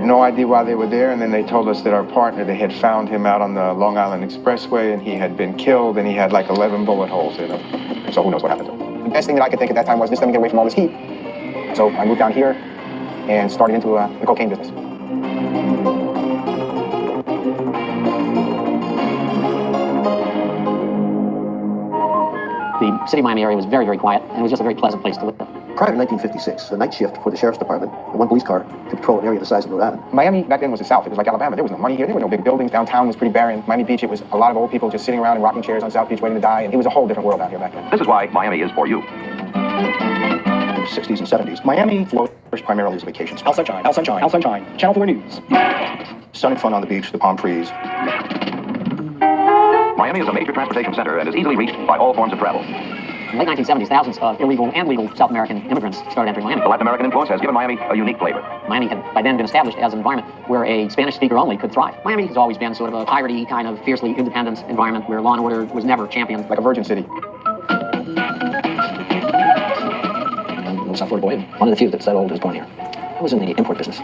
No idea why they were there, and then they told us that our partner, they had found him out on the Long Island Expressway, and he had been killed, and he had like 11 bullet holes in him. So who knows what happened to him. The best thing that I could think at that time was just let me get away from all this heat. So I moved down here and started into the cocaine business. The city of Miami area was very, very quiet, and it was just a very pleasant place to live. Prior to 1956, a night shift for the sheriff's department, and one police car to patrol an area the size of Rhode Island. Miami back then was the South. It was like Alabama. There was no money here. There were no big buildings. Downtown was pretty barren. Miami Beach, it was a lot of old people just sitting around in rocking chairs on South Beach waiting to die. And it was a whole different world out here back then. This is why Miami is for you. In the 60s and 70s, Miami flourished primarily as a vacation spot. Al sunshine, Al sunshine, Al sunshine. Channel 4 News. Sun and fun on the beach, the palm trees. Miami is a major transportation center and is easily reached by all forms of travel. In the late 1970s, thousands of illegal and legal South American immigrants started entering Miami. The Latin American influence has given Miami a unique flavor. Miami had by then been established as an environment where a Spanish speaker only could thrive. Miami has always been sort of a piratey, kind of fiercely independent environment where law and order was never championed. Like a virgin city. I'm a little South Florida boy, one of the few that's that old who's born here. I was in the import business.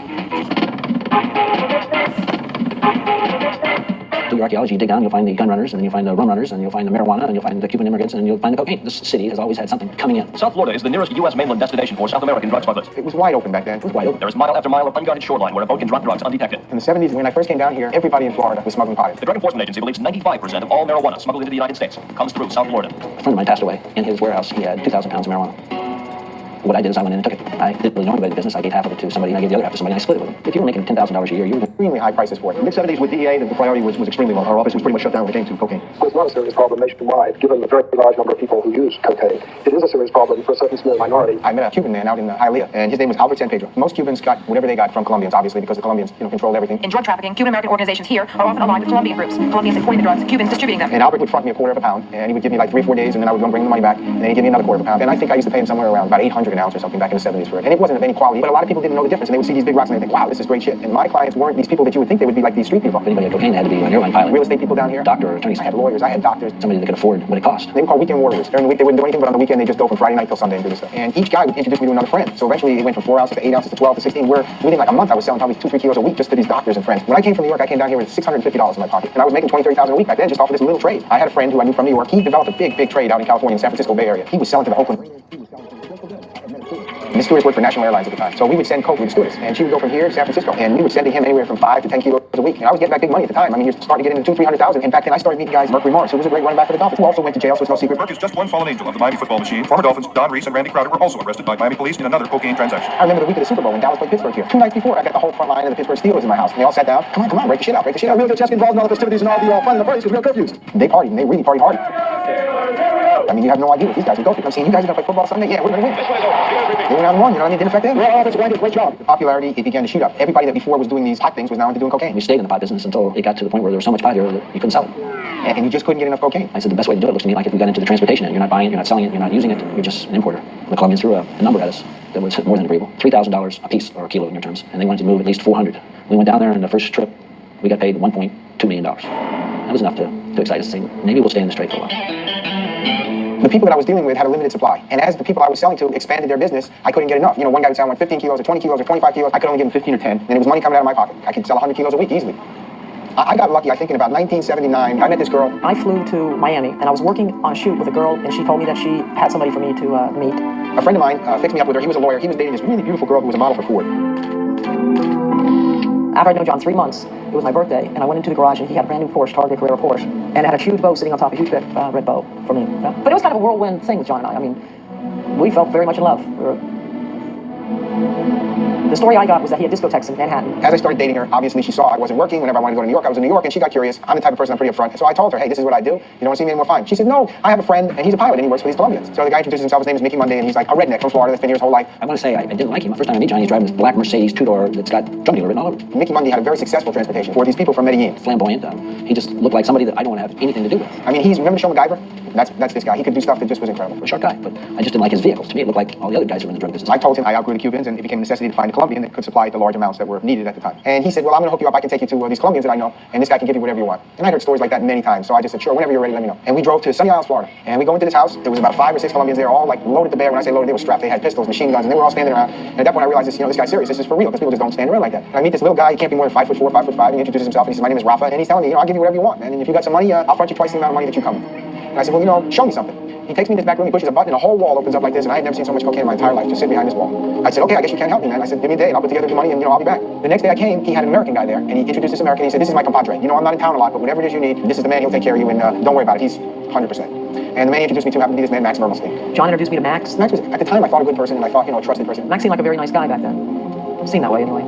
Do your archaeology, you dig down, you'll find the gun runners, and then you'll find the rum runners, and you'll find the marijuana, and you'll find the Cuban immigrants, and you'll find the cocaine. This city has always had something coming in. South Florida is the nearest U.S. mainland destination for South American drug smugglers. It was wide open back then. It was wide open. There is mile after mile of unguarded shoreline where a boat can drop drugs undetected. In the 70s, when I first came down here, everybody in Florida was smuggling pot. The Drug Enforcement Agency believes 95% of all marijuana smuggled into the United States comes through South Florida. A friend of mine passed away. In his warehouse, he had 2,000 pounds of marijuana. What I did is I went in and took it. I didn't really know anybody in the business. I gave half of it to somebody, and I gave the other half to somebody, and I split it with them. If you were making $10,000 a year, you were extremely high prices for it. In the mid-70s with DEA, the priority was extremely low. Our office was pretty much shut down when it came to cocaine. It's not a serious problem nationwide, given the very large number of people who use cocaine. It is a serious problem for a certain small minority. I met a Cuban man out in Hialeah, and his name was Albert San Pedro. Most Cubans got whatever they got from Colombians, obviously, because the Colombians, controlled everything. In drug trafficking, Cuban-American organizations here are often aligned with Colombian groups. Colombians importing the drugs, Cubans distributing them. And Albert would front me a quarter of a pound, and he would give me like 3 or 4 days, and then I would go and bring the money back, and then he'd give me another quarter of a pound. And I think I used to pay him somewhere around about $800 an ounce or something back in the 70s for it. And it wasn't of any quality, but a lot of people didn't know the difference, and they would see these big rocks and they think, wow, this is great shit. And my clients weren't these people that you would think they would be like these street people. If anybody had cocaine, they had to be an airline pilot. Real estate people down here. Doctor or attorneys. I had lawyers, I had doctors. Somebody that could afford what it cost. They were called weekend warriors. During the week, they wouldn't do anything, but on the weekend, they just go from Friday night till Sunday and do this stuff. And each guy would introduce me to another friend. So eventually, it went from 4 ounces to 8 ounces to 12 to 16, where within like a month, I was selling probably 2-3 kilos a week just to these doctors and friends. When I came from New York, I came down here with $650 in my pocket. And I was making $20,000-$30,000 a week back then just off of this little trade. I had a friend who I knew from New York. He developed a big trade out in California, in the San Francisco Bay Area. He was selling to the Oakland. And the stewardess worked for National Airlines at the time. So we would send coke with the stewardess, and she would go from here to San Francisco, and we would send to him anywhere from 5 to 10 kilos a week. And I was getting back big money at the time. I mean, you're starting to get into $200,000-$300,000. And back then, I started meeting guys, Mercury Morris, who was a great running back for the Dolphins, who also went to jail, so it's no secret. Burke is just one fallen angel of the Miami football machine. Former Dolphins Don Reese and Randy Crowder were also arrested by Miami police in another cocaine transaction. I remember the week of the Super Bowl when Dallas played Pittsburgh here. 2 nights before, I got the whole front line of the Pittsburgh Steelers in my house. And they all sat down. Come on, break the shit out. We'll just get involved in all the festivities and all the fun and the parties because we have curfews. They partied, and they really partied hard. I mean, you have no idea what these guys would go through. I'm saying, you guys are going to play football Sunday? Yeah, we're going to win. They went out and won, you know what I mean? Didn't affect them. Well, that's a great job. The popularity, it began to shoot up. Everybody that before was doing these hot things was now into doing cocaine. We stayed in the pot business until it got to the point where there was so much pot here that you couldn't sell it. And you just couldn't get enough cocaine. I said the best way to do it looks to me like if we got into the transportation end. You're not buying it, you're not selling it, you're not using it, you're just an importer. The Colombians threw a number at us that was more than agreeable. $3,000 a piece, or a kilo in your terms. And they wanted to move at least 400. We went down there, and the first trip, we got paid $1.2 million. That was enough to excite us to say, maybe we'll stay in this trade for a while. The people that I was dealing with had a limited supply. And as the people I was selling to expanded their business, I couldn't get enough. You know, one guy would say I want 15 kilos or 20 kilos or 25 kilos. I could only give him 15 or 10. And it was money coming out of my pocket. I could sell 100 kilos a week easily. I got lucky, I think, in about 1979. I met this girl. I flew to Miami, and I was working on a shoot with a girl, and she told me that she had somebody for me to meet. A friend of mine fixed me up with her. He was a lawyer. He was dating this really beautiful girl who was a model for Ford. After I'd known John 3 months, it was my birthday, and I went into the garage, and he had a brand new Porsche, Target Carrera Porsche, and it had a huge bow sitting on top, a huge red bow for me. You know? But it was kind of a whirlwind thing with John and I. I mean, we felt very much in love. The story I got was that he had discotheques in Manhattan. As I started dating her, obviously she saw I wasn't working. Whenever I wanted to go to New York, I was in New York, and she got curious. I'm the type of person I'm pretty upfront. So I told her, hey, this is what I do. You don't want to see me anymore? Fine. She said, no, I have a friend, and he's a pilot, and he works for these Colombians. So the guy introduces himself. His name is Mickey Monday, and he's like a redneck from Florida that's been here his whole life. I want to say I didn't like him. The first time I met John, he's driving this black Mercedes 2-door that's got drug dealer written all over it. Mickey Monday had a very successful transportation for these people from Medellin. Flamboyant. He just looked like somebody that I don't want to have anything to do with. I mean, remember the show MacGyver? That's this guy. He could do stuff that just was incredible. A sharp guy, but I just didn't like his vehicles. To me, it looked like all the other guys who were in the drug business. I told him I outgrew the Cubans, and it became a necessity to find a Colombian that could supply the large amounts that were needed at the time. And he said, well, I'm going to hook you up. I can take you to these Colombians that I know, and this guy can give you whatever you want. And I heard stories like that many times, so I just said, sure, whenever you're ready, let me know. And we drove to Sunny Isles, Florida. And we go into this house. There was about 5 or 6 Colombians there, all like loaded to bear. When I say loaded, they were strapped. They had pistols, machine guns, and they were all standing around. And at that point, I realized this guy's serious. This is for real, because people just don't stand around like that. And I meet this little guy. He can't be more than 5'4", 5'5", and he introduces himself, and he says, my name is Rafa. And he's telling me, I'll give you whatever you want. And if you got some money, I'll front you twice the amount of money that you come with. And I said, well, show me something. He takes me in this back room, he pushes a button, and a whole wall opens up like this, and I had never seen so much cocaine in my entire life, just sitting behind this wall. I said, okay, I guess you can't help me, man. I said, give me a day, and I'll put together the money, and, I'll be back. The next day I came, he had an American guy there, and he introduced this American, he said, this is my compadre. I'm not in town a lot, but whatever it is you need, this is the man, he'll take care of you, and don't worry about it. He's 100%. And the man he introduced me to happened to be this man, Max Mermelstein. John introduced me to Max. Max was, at the time, I thought a good person, and I thought, a trusted person. Max seemed like a very nice guy back then. Seemed that way anyway.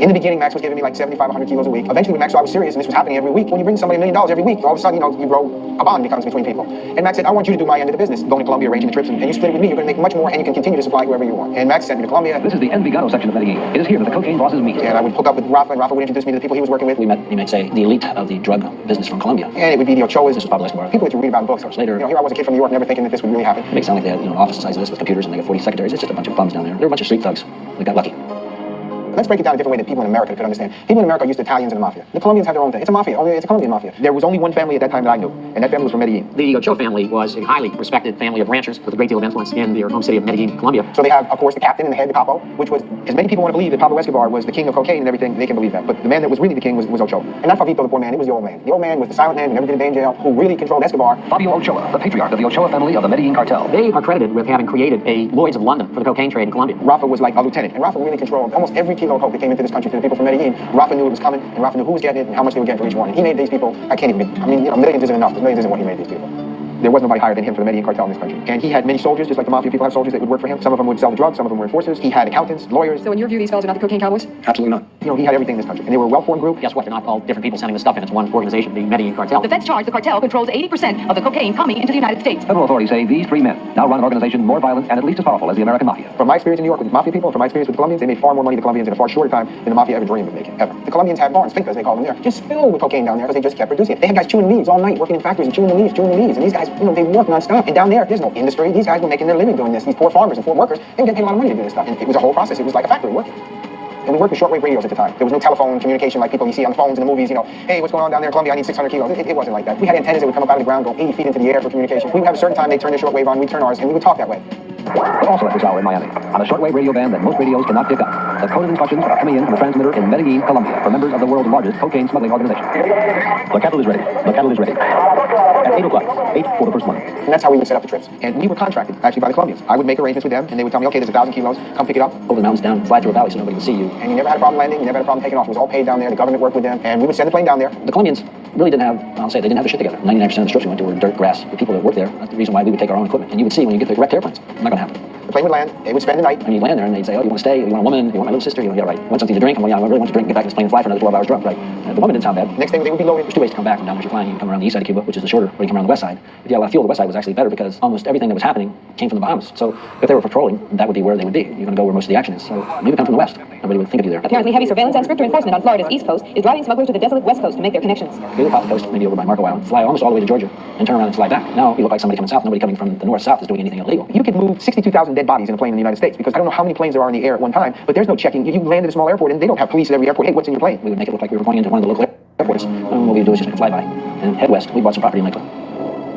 In the beginning, Max was giving me like 75, 100 kilos a week. Eventually, when Max saw I was serious, and this was happening every week, when you bring somebody $1 million every week, all of a sudden, you grow, a bond becomes between people. And Max said, I want you to do my end of the business, going to Colombia, arranging the trips, and you split it with me. You're going to make much more, and you can continue to supply whoever you want. And Max sent me to Colombia. This is the Envigado section of Medellin. It is here that the cocaine bosses meet. And I would hook up with Rafa, and Rafa would introduce me to the people he was working with. We met, you might say, the elite of the drug business from Colombia. And it would be the Ochoas. This was Pablo Escobar. People that you read about in books. Later, here I was a kid from New York, never thinking that this would really happen. It makes it sound like they had an office the size of this with computers, and they got 40 secretaries. It's just a bunch of bums down there. They're a bunch of street thugs. They got lucky. Let's break it down a different way that people in America could understand. People in America are used to Italians and the mafia. The Colombians have their own thing. It's a mafia. It's a Colombian mafia. There was only one family at that time that I knew, and that family was from Medellin. The Ochoa family was a highly respected family of ranchers with a great deal of influence in their home city of Medellin, Colombia. So they have, of course, the captain and the head, the capo, which was, as many people want to believe that Pablo Escobar was the king of cocaine and everything, they can believe that. But the man that was really the king was Ochoa. And not Fabito, the poor man, it was the old man. The old man was the silent man who never did a day in jail, who really controlled Escobar. Fabio Ochoa, the patriarch of the Ochoa family of the Medellin cartel. They are credited with having created a Lloyd's of London for the cocaine trade in Colombia. Rafa was like a lieutenant, and Rafa really controlled almost every kilo of coke that came into this country to the people from Medellin. Rafa knew it was coming, and Rafa knew who was getting it and how much they were getting for each one. And he made these people, millions isn't enough, but millions isn't what he made these people. There was nobody higher than him for the Medellin cartel in this country. And he had many soldiers, just like the mafia people have soldiers that would work for him. Some of them would sell the drugs, some of them were enforcers. He had accountants, lawyers. So in your view, these fellows are not the cocaine cowboys? Absolutely not. He had everything in this country. And they were a well-formed group. Guess what? They're not all different people sending the stuff in. It's one organization, the Medellin cartel. The feds charge the cartel controls 80% of the cocaine coming into the United States. Federal authorities say these three men now run an organization more violent and at least as powerful as the American mafia. From my experience in New York with mafia people, and from my experience with the Colombians, they made far more money, the Colombians, in a far shorter time than the mafia ever dreamed of making, ever. The Colombians had barns, fincas, they call them there, just filled with cocaine down there because they just kept producing it. They had guys chewing leaves all night, working in factories and chewing the leaves. And these guys, they worked nonstop. And down there's no industry. These guys were making their living doing this. These poor farmers and poor workers, they were getting paid a lot of money to do this stuff. And it was a whole process. It was like a factory working. And we worked with shortwave radios at the time. There was no telephone communication like people you see on the phones in the movies, hey, what's going on down there in Colombia? I need 600 kilos. It wasn't like that. We had antennas that would come up out of the ground, go 80 feet into the air for communication. We would have a certain time they'd turn their shortwave on, we'd turn ours, and we would talk that way. But also at this hour in Miami, on a shortwave radio band that most radios cannot pick up, the coded instructions are coming in from a transmitter in Medellin, Colombia, for members of the world's largest cocaine smuggling organization. The cattle is ready. The cattle is ready. At 8 o'clock, 8 for the first one. And that's how we would set up the trips. And we were contracted, actually, by the Colombians. I would make arrangements with them, and they would tell me, okay, there's 1,000 kilos, come pick it up. Over the mountains down, fly through a valley so nobody would see you. And you never had a problem landing, you never had a problem taking off. It was all paid down there, the government worked with them, and we would send the plane down there. The Colombians really didn't have, they didn't have their shit together. 99% of the strips we went to were dirt, grass. The people that worked there, that's the reason why we would take our own equipment. And you would see when you get the wrecked airplanes, not gonna happen. The plane would land, they would spend the night. And you'd land there and they'd say, oh, you want to stay? You want a woman? You want my little sister? You want, yeah, right. You want something to drink? I'm like, yeah, I really want to drink, get back in this plane and fly for another 12 hours drunk, right? The woman didn't sound bad. Next day they would be loaded. There's two ways to come back from down where you're flying. You can come around the east side of Cuba, which is the shorter, or you can come around the west side. If you had a lot of fuel, the west side was actually better because almost everything that was happening came from the Bahamas. So if they were patrolling, that would be where they would be. You're going to go where most of the action is. So you would come from the west. Nobody would think of you there. Apparently heavy surveillance and stricter enforcement on Florida's east coast is driving smugglers to the desolate west coast to make their connections. We would pop the coast, maybe over by Marco Island, fly almost all the way to Georgia, and turn around and fly back. Now you look like somebody coming south. Nobody coming from the north-south is doing anything illegal. You could move 62,000 dead bodies in a plane in the United States because I don't know how many planes there are in the air at one time, but there's no checking. You land at a small airport and they don't have police at every airport. Hey, what's in your plane? We would make it look like we were going into one of the local airports. And what we would do is just make a flyby and head west. We bought some property in Lakeland.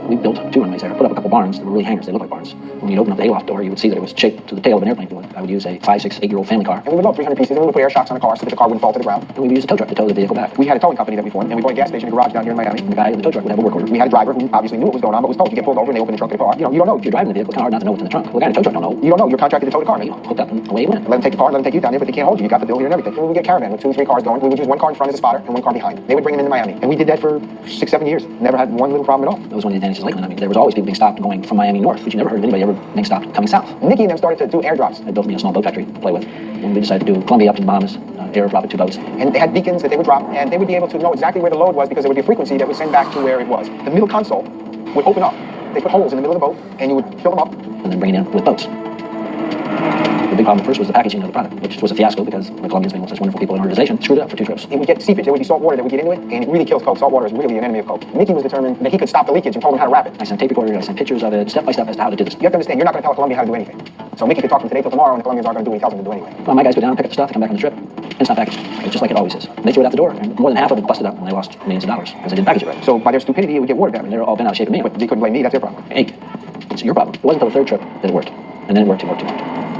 We built 2 runways there, put up a couple barns that were really hangars. They looked like barns. When you'd open up the hayloft door, you would see that it was shaped to the tail of an airplane. I would use a 5, 6, 8-year-old family car. And we would load 300 pieces, and we would put air shocks on the car so that the car wouldn't fall to the ground. And we would use a tow truck to tow the vehicle back. We had a towing company that we formed, and we bought a gas station and garage down here in Miami. And the guy in the tow truck would have a work order. We had a driver who obviously knew what was going on, but was told you get pulled over and they open the trunk of the car. You don't know. If you're driving the vehicle, it's kind of hard not to know what's in the trunk. Well, the guy in the tow truck don't know. You don't know. You're contracted to tow the car. Hooked up and away you went. Let them take the car, let them take you down there, but they can't hold you. You got the bill here and everything. And we would get a caravan with 2 or 3 cars going. We would use 1 car in front as a spotter and 1 car behind. They would bring them into Miami. And we did that for 6, 7 years. Never had one little problem at all. That was one of the advantages of Lakeland. I mean, there was always people being stopped going from Miami north, but you never heard of anybody ever being stopped coming south. Nicky and them started to do airdrops. They built me a small boat factory to play with. And we decided to do Colombia up to the Bahamas, airdrop at 2 boats. And they had beacons that they would drop, and they would be able to know exactly where the load was because there would be a frequency that would send back to where it was. The middle console would open up. They put holes in the middle of the boat, and you would fill them up. And then bring it in with boats. The big problem at first was the packaging of the product, which was a fiasco because the Colombians, being such wonderful people in our organization, screwed it up for 2 trips. It would get seepage. There would be salt water that would get into it, and it really kills coke. Salt water is really an enemy of coke. Nicky was determined that he could stop the leakage and told them how to wrap it. I sent tape recorders, I sent pictures of it, step by step as to how to do this. You have to understand, you're not going to tell a Colombian how to do anything. So Mickey could talk from today till tomorrow, and the Colombians aren't going to do what he tells them to do anyway. Well, my guys go down, pick up the stuff, they come back on the trip, and it's not packaged. It's just like it always is. They threw it out the door, and more than half of it busted up, and they lost millions of dollars because they didn't package it right. So by their stupidity, it would get water damage. They're all bent out of shape of me. But they couldn't blame me, that's their problem. Hey, it's your problem. It wasn't until the 3rd trip that it worked. And then it worked.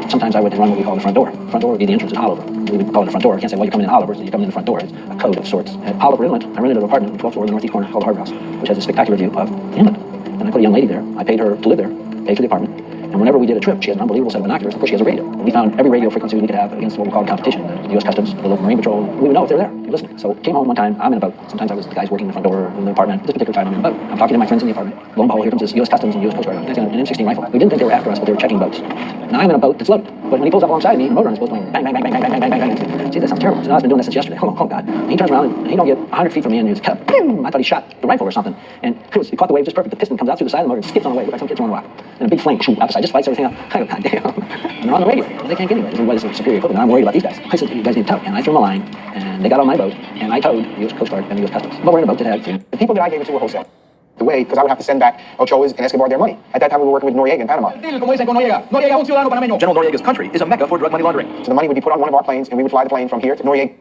Sometimes I would run what we call the front door. The front door would be the entrance at Oliver. We would call it the front door. I can't say, well, you're coming in Oliver, so you're coming in the front door. It's a code of sorts. At Oliver Inlet, I rented an apartment on the 12th floor of the northeast corner called the Harbor House, which has a spectacular view of the inlet. And I put a young lady there. I paid her to live there, paid for the apartment. And whenever we did a trip, she has an unbelievable set of binoculars. Of course, she has a radio. And we found every radio frequency we could have against what we call competition. The U.S. Customs, the local Marine Patrol. We would know if they're there. You're listening. So came home one time. I'm in a boat. Sometimes I was the guys working in the front door in the apartment. This particular time I'm in a boat. I'm talking to my friends in the apartment. Lo and behold, here comes this U.S. Customs and U.S. Coast Guard. An M16 rifle. We didn't think they were after us, but they were checking boats. Now I'm in a boat that's loaded. But when he pulls up alongside me, the motor on his boat's going bang, bang, bang, bang, bang, bang, bang, bang, bang. See, that sounds terrible. So now I've been doing this since yesterday. Oh God. And he turns around and he don't get 100 feet from me and his cut. I thought he shot the rifle or something. And he caught the wave just perfect. The piston comes out through the side of the motor and skips on the wave. Look like some kids on the rock. And a big flame out the side just lights everything up. I go, God damn. And they're on the radio. And they can't get anywhere. This is why this is superior equipment. And I'm worried about these guys. I said, you guys need to tow. And I threw them a line. And they got on my boat. And I towed the U.S. Coast Guard and the U.S. Customs. But we're in a boat that had the people that I gave it to were wholesale. The way, because I would have to send back Ochoa's and Escobar their money. At that time, we were working with Noriega in Panama. General Noriega's country is a mecca for drug money laundering. So the money would be put on one of our planes, and we would fly the plane from here to Noriega.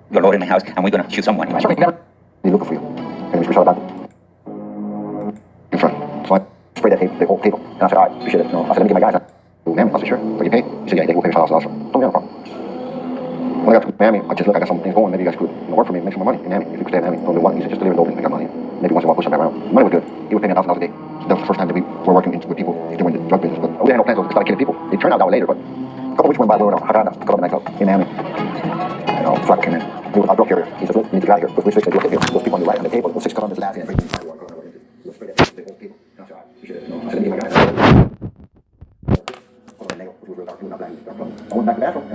You're loaded in my house, and we're gonna shoot someone. He's looking for you. And we shot about in front. So I sprayed that tape, the whole table. And I said, all right, appreciate it. No, I said, let me get my guys. Miami, I said, sure. But you pay? He said, yeah, they will pay $5,000. Don't have a problem. When I got to Miami, I just look, I got some things going. Maybe you guys could work for me and make some more money in Miami. If you could stay in Miami, don't do one. He said, just deliver the opening, I got money. Maybe once in a while, push that around. Money was good. He was paying $1,000 a day. So that was the first time that we were working with people doing the drug business. But we had no plans to start killing people. It turned out that way later, but a couple weeks went by, we were in Harada, a couple of nights out in Miami. You know, Flack came in. He was our drug carrier. He said, look, you need to get out of here. Because we switched to drug carrier.